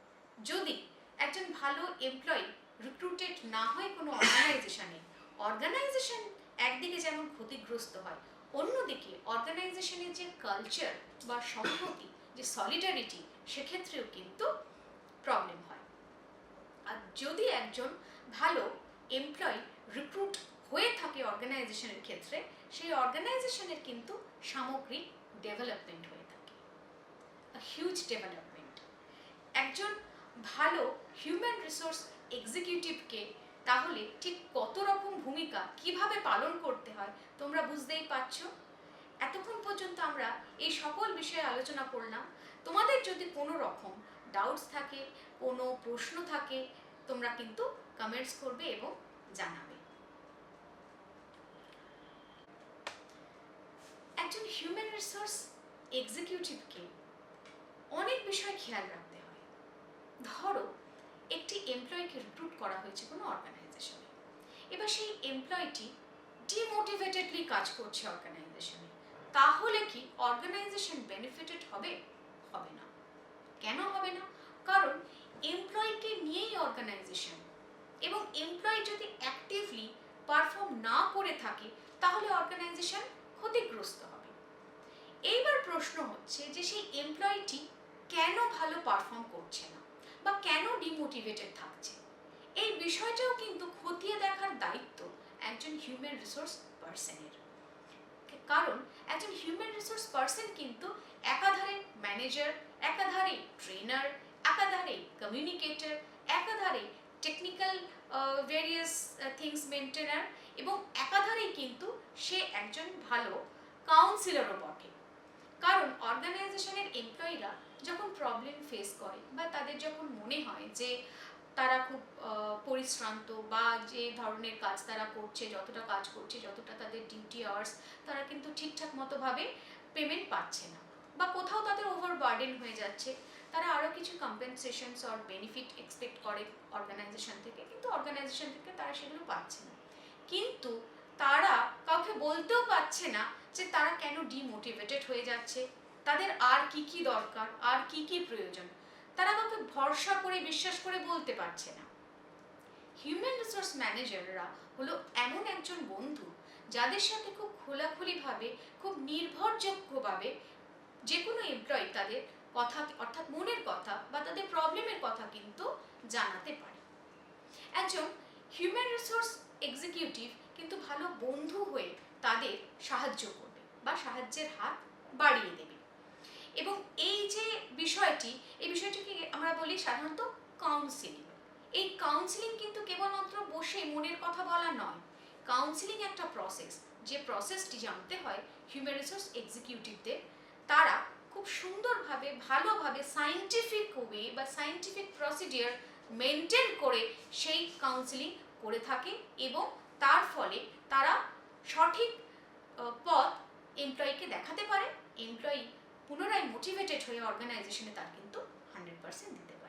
যদি একজন ভালো এমপ্লয়ি রিক্রুটেড না হয় কোনো অর্গানাইজেশন একদিকে যেমন ক্ষতিগ্রস্ত হয়, অন্যদিকে অর্গানাইজেশনের যে কালচার বা সম্প্রতি যে সলিডারিটি, সেক্ষেত্রেও কিন্তু প্রবলেম হয়। আর যদি একজন ভালো এমপ্লয়ি রিক্রুট হয়ে থাকে অর্গানাইজেশনের ক্ষেত্রে, সেই অর্গানাইজেশনের কিন্তু সামগ্রিক ডেভেলপমেন্ট হয়ে থাকে, হিউজ ডেভেলপমেন্ট। একজন ভালো হিউম্যান রিসোর্স এক্সিকিউটিভকে তাহলে ঠিক কত রকম ভূমিকা কিভাবে পালন করতে হয় তোমরা বুঝতেই পারছো। এতক্ষণ পর্যন্ত আমরা এই সকল বিষয়ে আলোচনা করলাম। তোমাদের যদি কোনো রকম ডাউটস থাকে, কোনো প্রশ্ন থাকে, তোমরা কিন্তু কমেন্টস করবে এবং জানাবে। একজন হিউম্যান রিসোর্স এক্সিকিউটিভকে অনেক বিষয় খেয়াল রাখতে হয়। ধরো একটি এমপ্লয়িকে রিক্রুট করা হয়েছে কোনো অর্গানাইজেশনে, এবার সেই এমপ্লয়িটি ডিমোটিভেটেডলি কাজ করছে অর্গানাইজেশনে, তাহলে কি অর্গানাইজেশন বেনিফিটেড হবে? হবে না। কেন হবে না? কারণ এমপ্লয়িকে নিয়েই অর্গানাইজেশন, এবং এমপ্লয়ি যদি অ্যাক্টিভলি পারফর্ম না করে থাকে তাহলে অর্গানাইজেশন ক্ষতিগ্রস্ত হবে। এইবার প্রশ্ন হচ্ছে যে সেই এমপ্লয়িটি কেন ভালো পারফর্ম করছে না বা কেন ডিমোটিভেটেড থাকছে, এই বিষয়টাও কিন্তু খতিয়ে দেখার দায়িত্ব একজন হিউম্যান রিসোর্স পার্সনের। কারণ একজন হিউম্যান রিসোর্স পার্সন কিন্তু একাধারে ম্যানেজার, একাধারে ট্রেনার, একাধারে কমিউনিকেটর, একাধারে টেকনিক্যাল ভেরিয়াস থিংস মেনটেনার, এবং একাধারেই কিন্তু সে একজন ভালো কাউন্সিলরও বটে। কারণ অর্গানাইজেশনের এমপ্লয়িরা যখন প্রবলেম ফেস করে বা তাদের যখন মনে হয় যে তারা খুব পরিশ্রান্ত বা যে ধরনের কাজ তারা করছে, যতটা কাজ করছে, যতটা তাদের ডিউটি আওয়ার্স, তারা কিন্তু ঠিকঠাক মতোভাবে পেমেন্ট পাচ্ছে না বা কোথাও তাদের ওভারবার্ডেন হয়ে যাচ্ছে, তারা আরও কিছু কম্পেনসেশনস অর বেনিফিট এক্সপেক্ট করে অর্গানাইজেশন থেকে, কিন্তু অর্গানাইজেশন থেকে তারা সেগুলো পাচ্ছে না। কিন্তু তারা কাউকে বলতেও পারছে না যে তারা কেন ডিমোটিভেটেড হয়ে যাচ্ছে, তাদের আর কি কি দরকার, আর কি কি প্রয়োজন, তারা কাউকে ভরসা করে বিশ্বাস করে বলতে পারছে না। হিউম্যান রিসোর্স ম্যানেজাররা হলো এমন একজন বন্ধু যাদের সাথে খুব খোলাখুলিভাবে, খুব নির্ভরযোগ্যভাবে যে কোনো এমপ্লয়ি তাদের কথা, অর্থাৎ মনের কথা বা তাদের প্রবলেমের কথা কিন্তু জানাতে পারে। একজন হিউম্যান রিসোর্স এক্সিকিউটিভ কিন্তু ভালো বন্ধু হয়ে তাদের সাহায্য করবে বা সাহায্যের হাত বাড়িয়ে দেবে। এবং এই যে বিষয়টি, এই বিষয়টিকে আমরা বলি সাধারণত কাউন্সিলিং। এই কাউন্সিলিং কিন্তু কেবলমাত্র বসে মনের কথা বলা নয়, কাউন্সিলিং একটা প্রসেস, যে প্রসেসটি জানতে হয় হিউম্যান রিসোর্স এক্সিকিউটিভদের। তারা খুব সুন্দরভাবে, ভালোভাবে সায়েন্টিফিক ওয়ে বা সায়েন্টিফিক প্রসিডিওর মেনটেন করে সেই কাউন্সিলিং করে থাকে, এবং তার ফলে তারা সঠিক পথ এমপ্লয়িকে দেখাতে পারে। এমপ্লয়ি পুনরায় মোটিভেটেড হয়ে অর্গানাইজেশনে তার কিন্তু 100% দিতে পারে।